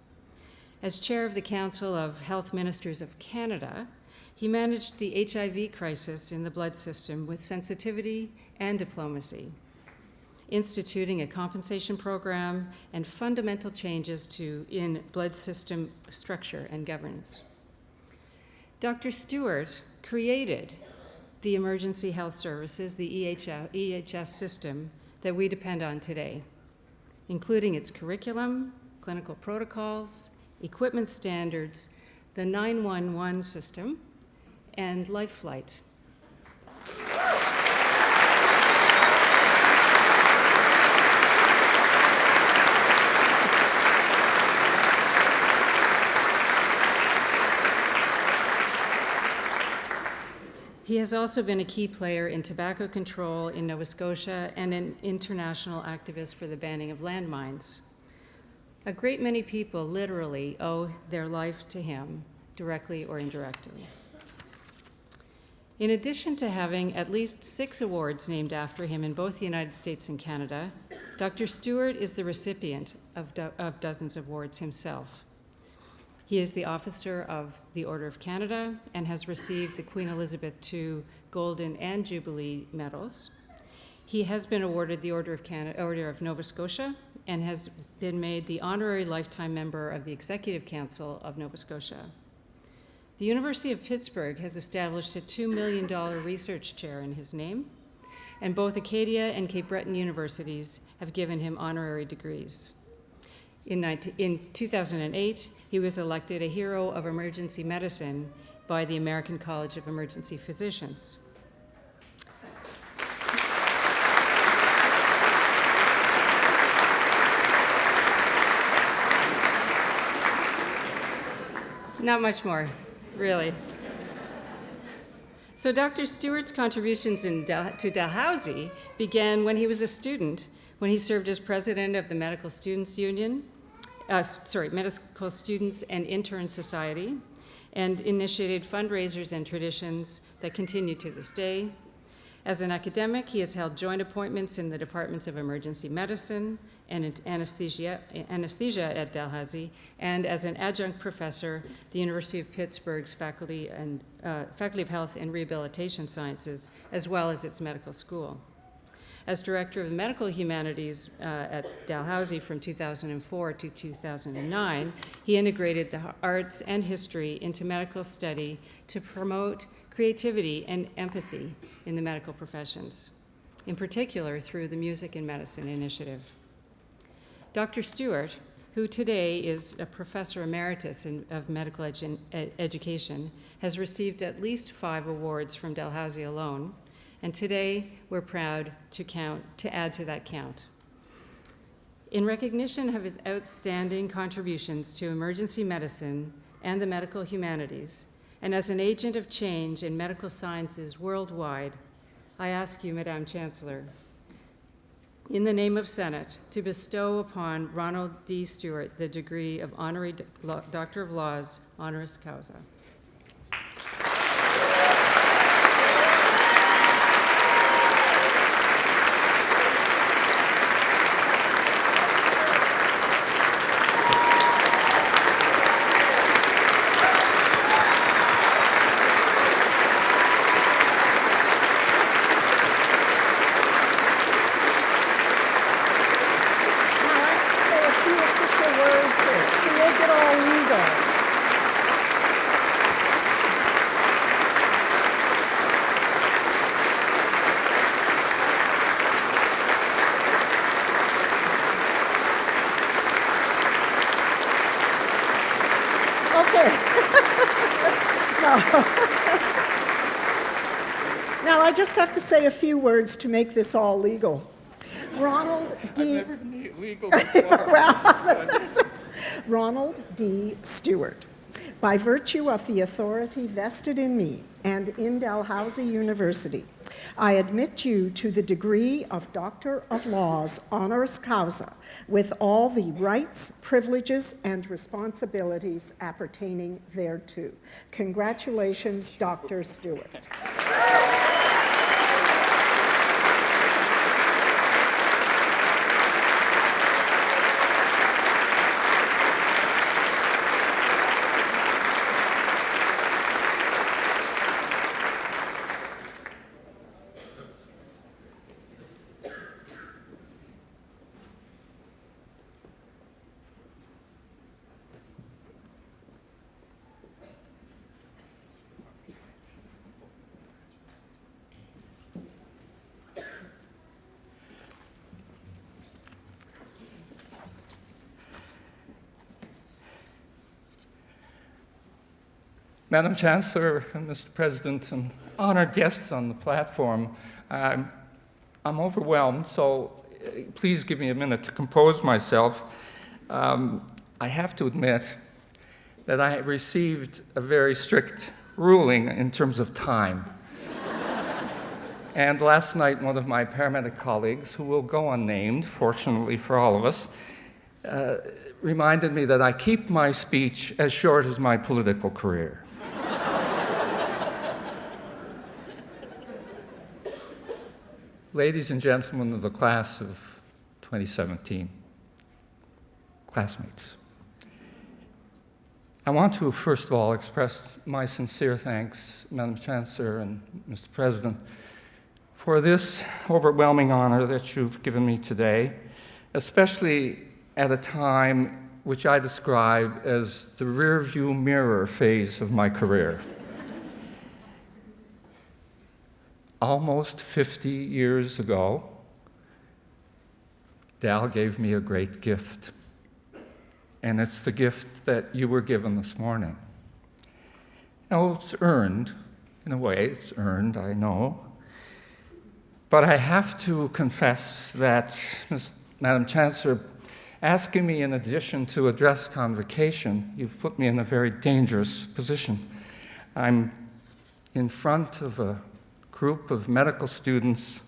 As chair of the Council of Health Ministers of Canada, he managed the HIV crisis in the blood system with sensitivity and diplomacy, instituting a compensation program and fundamental changes in blood system structure and governance. Dr. Stewart created the emergency health services, the EHS system that we depend on today, including its curriculum, clinical protocols, equipment standards, the 911 system, and life flight. He has also been a key player in tobacco control in Nova Scotia and an international activist for the banning of landmines. A great many people literally owe their life to him, directly or indirectly. In addition to having at least 6 awards named after him in both the United States and Canada, Dr. Stewart is the recipient of dozens of awards himself. He is the officer of the Order of Canada and has received the Queen Elizabeth II Golden and Jubilee medals. He has been awarded the Order of Nova Scotia and has been made the honorary lifetime member of the Executive Council of Nova Scotia. The University of Pittsburgh has established a $2 million research chair in his name, and both Acadia and Cape Breton universities have given him honorary degrees. In 2008, he was elected a Hero of Emergency Medicine by the American College of Emergency Physicians. Not much more, really. So Dr. Stewart's contributions to Dalhousie began when he was a student, when he served as president of the Medical Students Union, Medical Students and Intern Society, and initiated fundraisers and traditions that continue to this day. As an academic, he has held joint appointments in the Departments of Emergency Medicine and Anesthesia at Dalhousie, and as an adjunct professor, the University of Pittsburgh's Faculty of Health and Rehabilitation Sciences, as well as its medical school. As Director of Medical Humanities at Dalhousie from 2004 to 2009, he integrated the arts and history into medical study to promote creativity and empathy in the medical professions, in particular through the Music in Medicine initiative. Dr. Stewart, who today is a professor emeritus of medical education, has received at least 5 awards from Dalhousie alone, and today we're proud to add to that count. In recognition of his outstanding contributions to emergency medicine and the medical humanities, and as an agent of change in medical sciences worldwide, I ask you, Madame Chancellor, in the name of Senate, to bestow upon Ronald D. Stewart the degree of Honorary Doctor of Laws, honoris causa. Now, I just have to say a few words to make this all legal. Ronald D. I've never been legal before. Ronald D. Stewart. By virtue of the authority vested in me and in Dalhousie University, I admit you to the degree of Doctor of Laws honoris causa with all the rights, privileges, and responsibilities appertaining thereto. Congratulations, Dr. Stewart. Madam Chancellor, and Mr. President, and honored guests on the platform, I'm overwhelmed, so please give me a minute to compose myself. I have to admit that I received a very strict ruling in terms of time. And last night, one of my paramedic colleagues, who will go unnamed, fortunately for all of us, reminded me that I keep my speech as short as my political career. Ladies and gentlemen of the class of 2017, classmates, I want to first of all express my sincere thanks, Madam Chancellor and Mr. President, for this overwhelming honor that you've given me today, especially at a time which I describe as the rearview mirror phase of my career. Almost 50 years ago, Dal gave me a great gift, and it's the gift that you were given this morning. Now, it's earned, in a way, it's earned, I know, but I have to confess that, Madam Chancellor, asking me in addition to address Convocation, you've put me in a very dangerous position. I'm in front of a group of medical students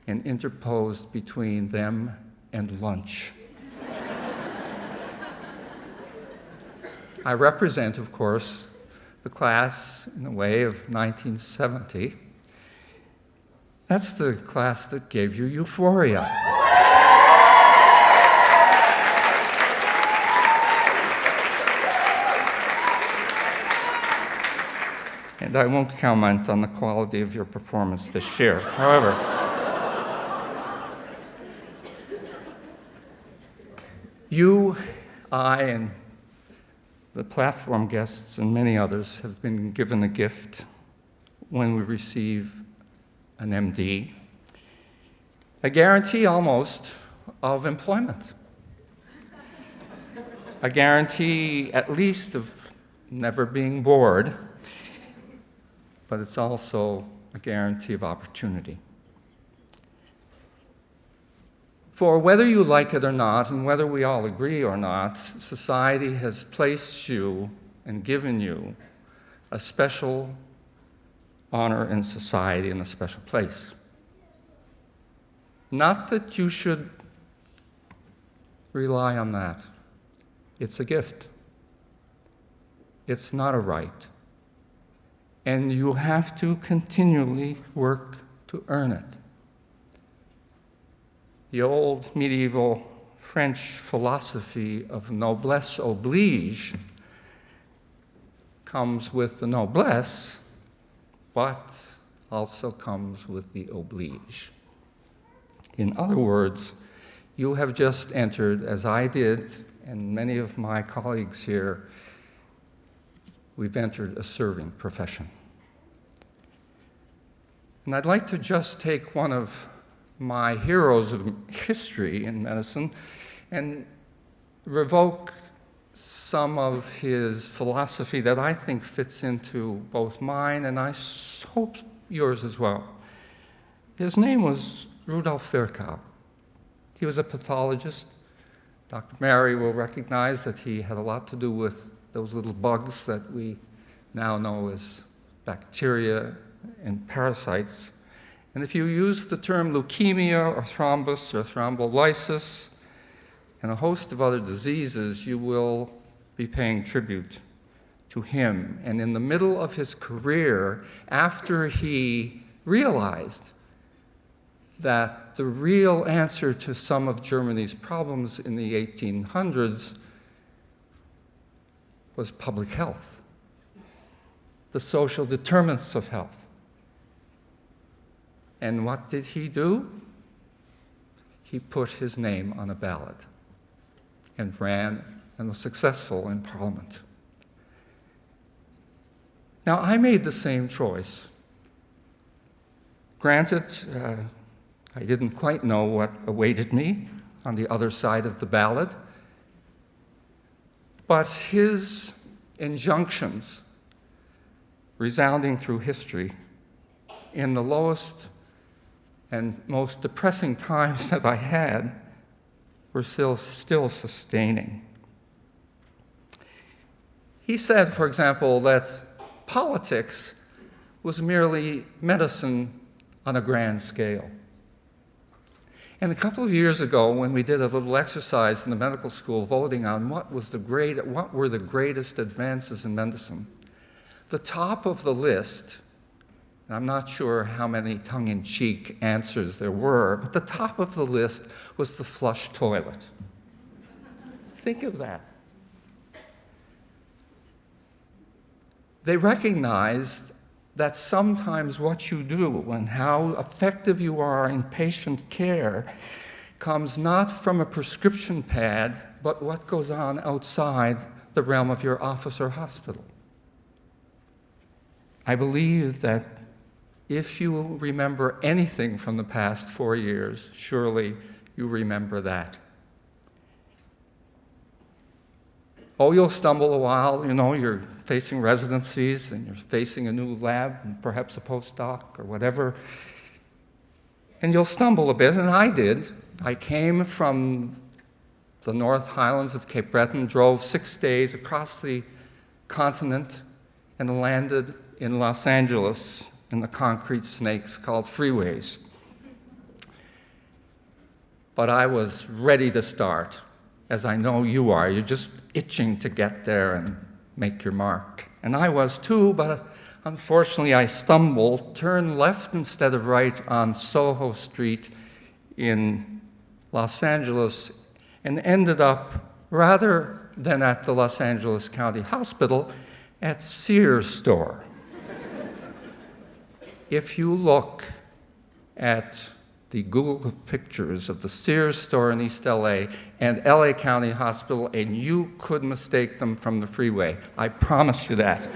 and interposed between them and lunch. I represent, of course, the class in a way of 1970. That's the class that gave you euphoria. And I won't comment on the quality of your performance this year. However, you, I, and the platform guests and many others have been given a gift when we receive an MD, a guarantee almost of employment, a guarantee at least of never being bored, but it's also a guarantee of opportunity. For whether you like it or not, and whether we all agree or not, society has placed you and given you a special honor in society and a special place. Not that you should rely on that. It's a gift. It's not a right. And you have to continually work to earn it. The old medieval French philosophy of noblesse oblige comes with the noblesse, but also comes with the oblige. In other words, you have just entered, as I did, and many of my colleagues here, we've entered a serving profession. And I'd like to just take one of my heroes of history in medicine and revoke some of his philosophy that I think fits into both mine and I hope yours as well. His name was Rudolf Virchow. He was a pathologist. Dr. Mary will recognize that he had a lot to do with those little bugs that we now know as bacteria and parasites. And if you use the term leukemia or thrombus or thrombolysis and a host of other diseases, you will be paying tribute to him. And in the middle of his career, after he realized that the real answer to some of Germany's problems in the 1800s was public health, the social determinants of health. And what did he do? He put his name on a ballot and ran and was successful in Parliament. Now, I made the same choice. Granted, I didn't quite know what awaited me on the other side of the ballot, but his injunctions, resounding through history, in the lowest and most depressing times that I had, were still sustaining. He said, for example, that politics was merely medicine on a grand scale. And a couple of years ago, when we did a little exercise in the medical school voting on what were the greatest advances in medicine, the top of the list, and I'm not sure how many tongue-in-cheek answers there were, but the top of the list was the flush toilet. Think of that. They recognized that sometimes what you do and how effective you are in patient care comes not from a prescription pad, but what goes on outside the realm of your office or hospital. I believe that if you remember anything from the past 4 years, surely you remember that. Oh, you'll stumble a while, you're facing residencies and you're facing a new lab and perhaps a postdoc or whatever. And you'll stumble a bit, and I did. I came from the North Highlands of Cape Breton, drove 6 days across the continent, and landed in Los Angeles in the concrete snakes called freeways. But I was ready to start, as I know you are. You're just itching to get there and make your mark. And I was too, but unfortunately I stumbled, turned left instead of right on Soho Street in Los Angeles, and ended up, rather than at the Los Angeles County Hospital, at Sears store. If you look at the Google pictures of the Sears store in East LA and LA County Hospital, and you could mistake them from the freeway. I promise you that.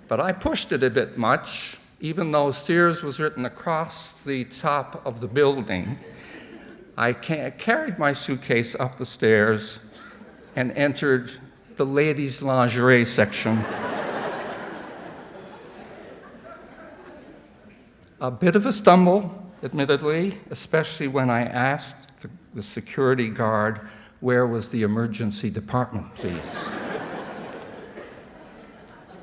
But I pushed it a bit much, even though Sears was written across the top of the building. I carried my suitcase up the stairs and entered the ladies' lingerie section. A bit of a stumble, admittedly, especially when I asked the security guard, where was the emergency department, please?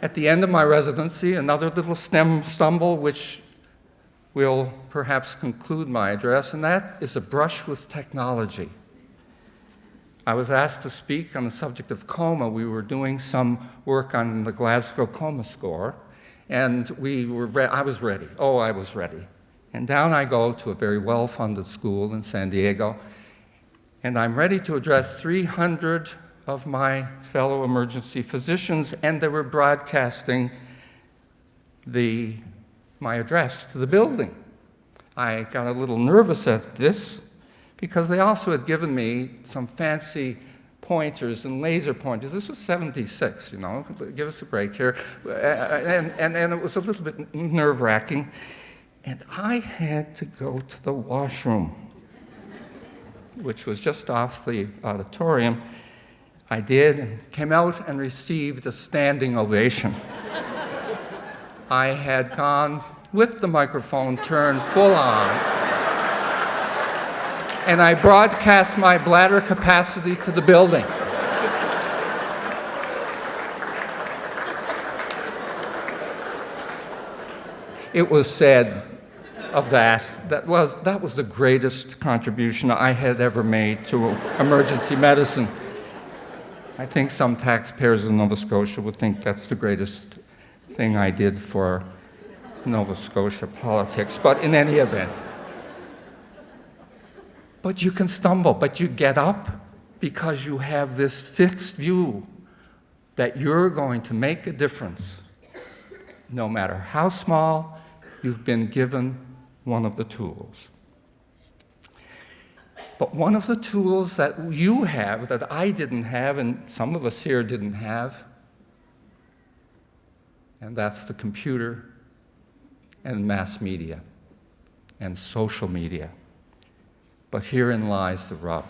At the end of my residency, another little stumble, which will perhaps conclude my address, and that is a brush with technology. I was asked to speak on the subject of coma. We were doing some work on the Glasgow coma score, and I was ready. Oh, I was ready. And down I go to a very well-funded school in San Diego, and I'm ready to address 300 of my fellow emergency physicians, and they were broadcasting my address to the building. I got a little nervous at this because they also had given me some fancy pointers and laser pointers. This was 76, give us a break here. And it was a little bit nerve-wracking. And I had to go to the washroom, which was just off the auditorium. I did, and came out and received a standing ovation. I had gone with the microphone turned full on, and I broadcast my bladder capacity to the building. It was said of that was the greatest contribution I had ever made to emergency medicine. I think some taxpayers in Nova Scotia would think that's the greatest thing I did for Nova Scotia politics, but in any event. But you can stumble, but you get up because you have this fixed view that you're going to make a difference. No matter how small, you've been given one of the tools. But one of the tools that you have, that I didn't have, and some of us here didn't have, and that's the computer and mass media and social media. But herein lies the rub.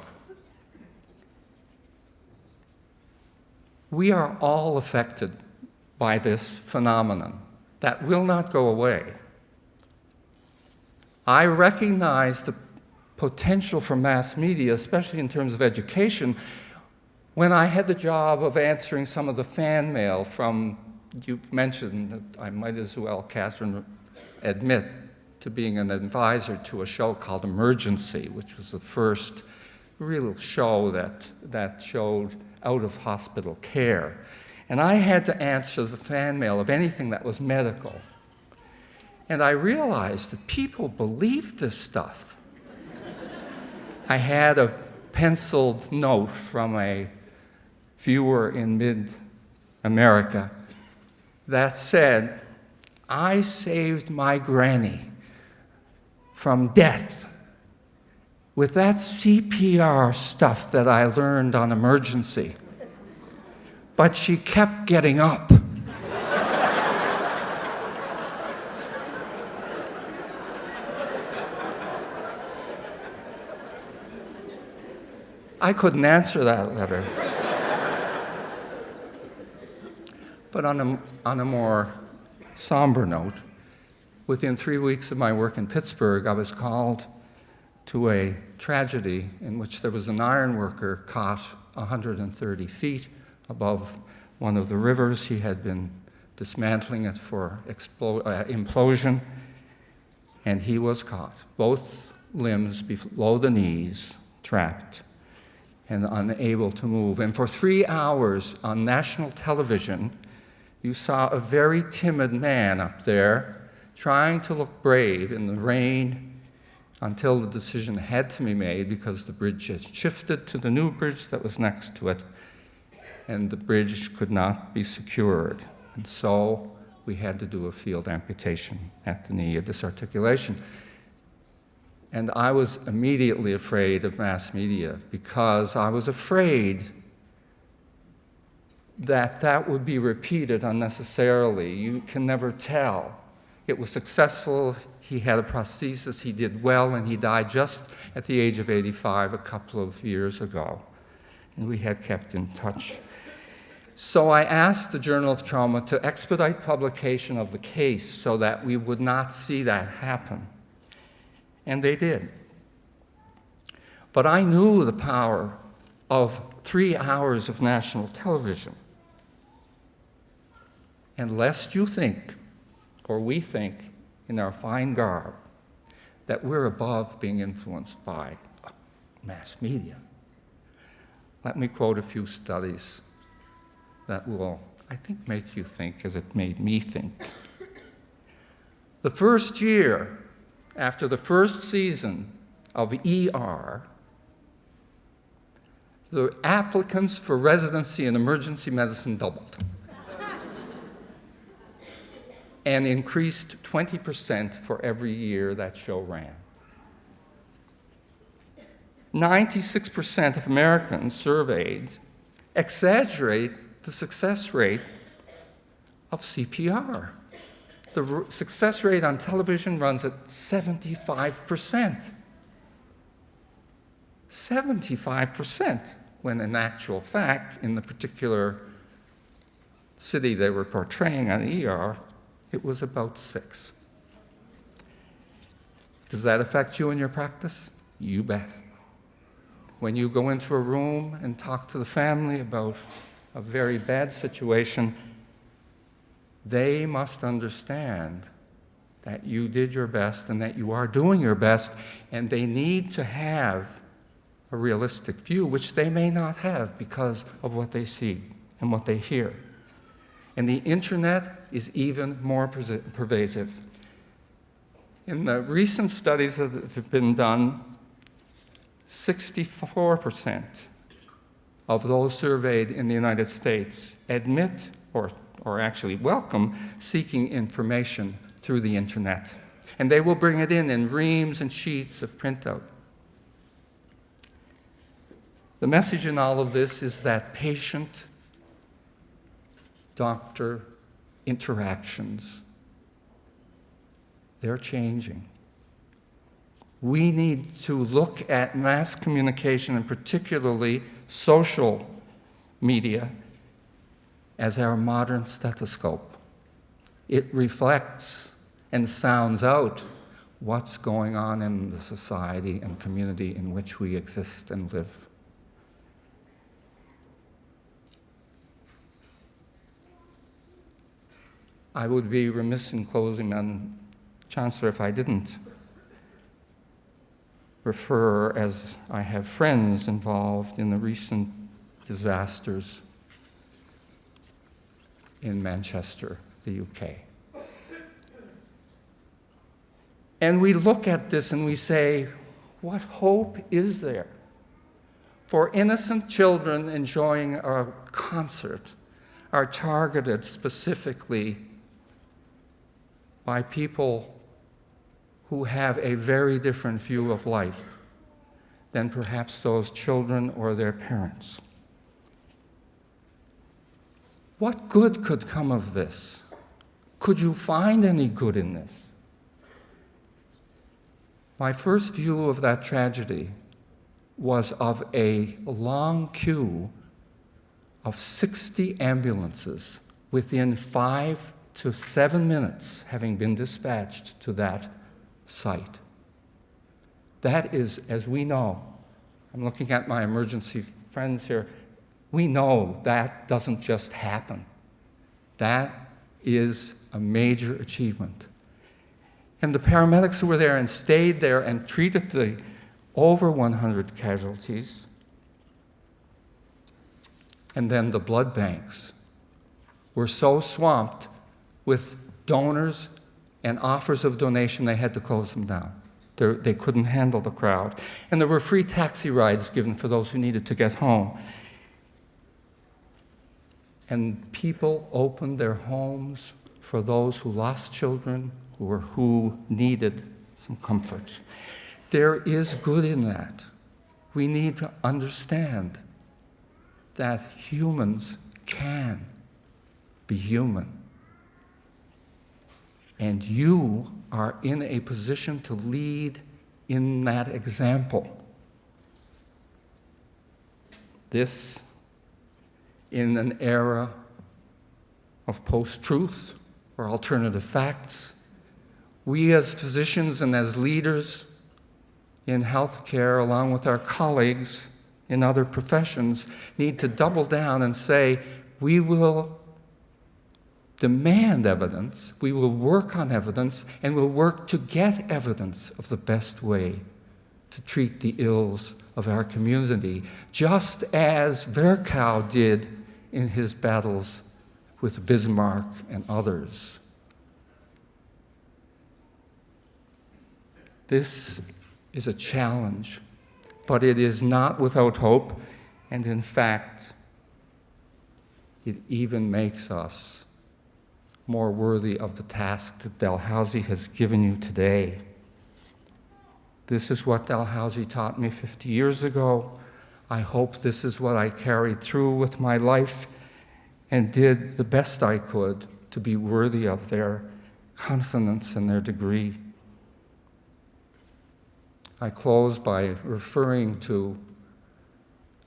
We are all affected by this phenomenon that will not go away. I recognize the potential for mass media, especially in terms of education, when I had the job of answering some of the fan mail from, you've mentioned that I might as well, Catherine, admit to being an advisor to a show called Emergency, which was the first real show that showed out-of-hospital care. And I had to answer the fan mail of anything that was medical. And I realized that people believed this stuff. I had a penciled note from a viewer in mid-America that said, "I saved my granny from death with that CPR stuff that I learned on Emergency, but she kept getting up." I couldn't answer that letter. But on a more somber note, within 3 weeks of my work in Pittsburgh, I was called to a tragedy in which there was an iron worker caught 130 feet above one of the rivers. He had been dismantling it for implosion, and he was caught, both limbs below the knees, trapped and unable to move. And for 3 hours on national television, you saw a very timid man up there trying to look brave in the rain until the decision had to be made because the bridge had shifted to the new bridge that was next to it, and the bridge could not be secured. And so we had to do a field amputation at the knee, a disarticulation. And I was immediately afraid of mass media because I was afraid that that would be repeated unnecessarily. You can never tell. It was successful. He had a prosthesis. He did well, and he died just at the age of 85 a couple of years ago. And we had kept in touch. So I asked the Journal of Trauma to expedite publication of the case so that we would not see that happen. And they did. But I knew the power of 3 hours of national television. And lest you think, or we think, in our fine garb, that we're above being influenced by mass media, let me quote a few studies that will, I think, make you think as it made me think. The first year after the first season of ER, the applicants for residency in emergency medicine doubled and increased 20% for every year that show ran. 96% of Americans surveyed exaggerate the success rate of CPR. The success rate on television runs at 75%. 75%. when in actual fact, in the particular city they were portraying on ER, it was about 6. Does that affect you in your practice? You bet. When you go into a room and talk to the family about a very bad situation, they must understand that you did your best and that you are doing your best, and they need to have a realistic view, which they may not have because of what they see and what they hear. And the internet is even more pervasive. In the recent studies that have been done, 64% of those surveyed in the United States admit or actually welcome seeking information through the internet. And they will bring it in reams and sheets of printout. The message in all of this is that patient-doctor interactions, they're changing. We need to look at mass communication, and particularly social media, as our modern stethoscope. It reflects and sounds out what's going on in the society and community in which we exist and live. I would be remiss in closing, Madam Chancellor, if I didn't refer, as I have friends involved in the recent disasters in Manchester, the UK. And we look at this and we say, what hope is there for innocent children enjoying a concert are targeted specifically by people who have a very different view of life than perhaps those children or their parents. What good could come of this? Could you find any good in this? My first view of that tragedy was of a long queue of 60 ambulances within 5 to 7 minutes having been dispatched to that site. That is, as we know, I'm looking at my emergency friends here, we know that doesn't just happen. That is a major achievement. And the paramedics who were there and stayed there and treated the over 100 casualties, and then the blood banks were so swamped with donors and offers of donation, they had to close them down. They couldn't handle the crowd. And there were free taxi rides given for those who needed to get home. And people opened their homes for those who lost children or who needed some comfort. There is good in that. We need to understand that humans can be human. And you are in a position to lead in that example. This, in an era of post-truth or alternative facts, we as physicians and as leaders in healthcare, along with our colleagues in other professions, need to double down and say, we will demand evidence, we will work on evidence, and we'll work to get evidence of the best way to treat the ills of our community, just as Virchow did in his battles with Bismarck and others. This is a challenge, but it is not without hope, and in fact, it even makes us more worthy of the task that Dalhousie has given you today. This is what Dalhousie taught me 50 years ago. I hope this is what I carried through with my life and did the best I could to be worthy of their confidence and their degree. I close by referring to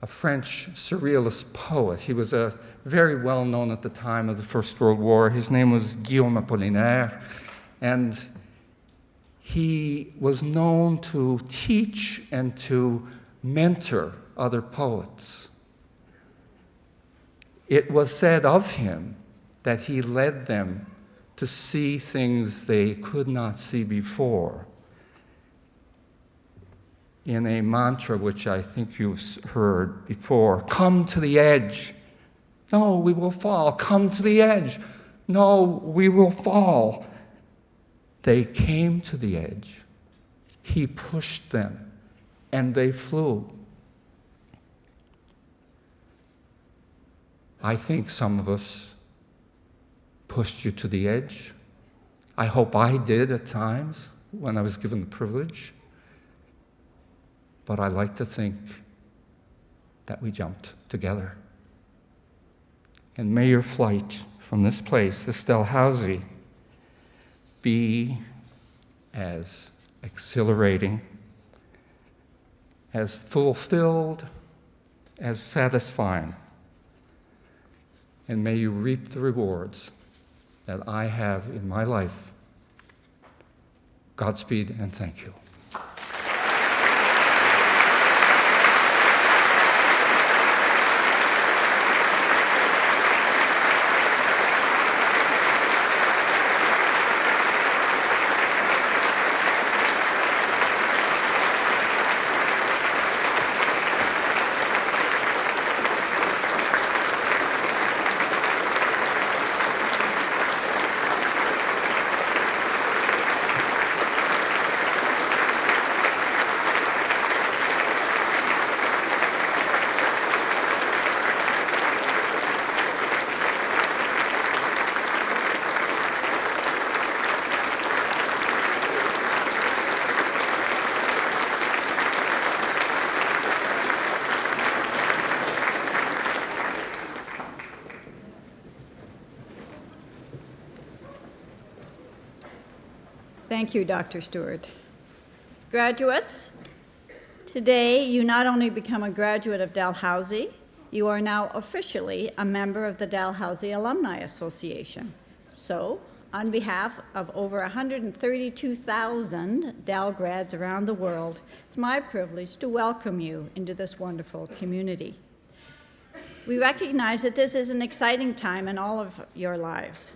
a French surrealist poet. He was very well known at the time of the First World War. His name was Guillaume Apollinaire, and he was known to teach and to mentor other poets. It was said of him that he led them to see things they could not see before, in a mantra which I think you've heard before: come to the edge. No, we will fall. Come to the edge. No, we will fall. They came to the edge. He pushed them, and they flew. I think some of us pushed you to the edge. I hope I did at times when I was given the privilege. But I like to think that we jumped together. And may your flight from this place, this Dalhousie, be as exhilarating, as fulfilled, as satisfying. And may you reap the rewards that I have in my life. Godspeed and thank you. Thank you, Dr. Stewart. Graduates, today you not only become a graduate of Dalhousie, you are now officially a member of the Dalhousie Alumni Association. So, on behalf of over 132,000 Dal grads around the world, it's my privilege to welcome you into this wonderful community. We recognize that this is an exciting time in all of your lives.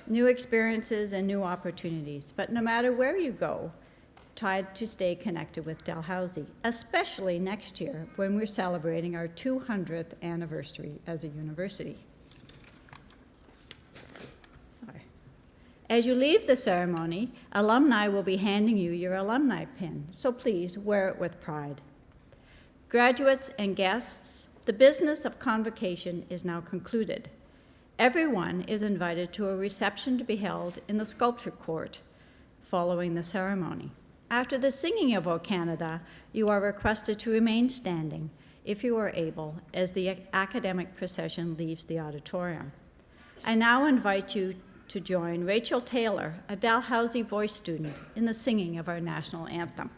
New experiences and new opportunities, but no matter where you go, try to stay connected with Dalhousie, especially next year when we're celebrating our 200th anniversary as a university. Sorry. As you leave the ceremony, alumni will be handing you your alumni pin, so please wear it with pride. Graduates and guests, the business of Convocation is now concluded. Everyone is invited to a reception to be held in the sculpture court following the ceremony. After the singing of O Canada, you are requested to remain standing, if you are able, as the academic procession leaves the auditorium. I now invite you to join Rachel Taylor, a Dalhousie voice student, in the singing of our national anthem.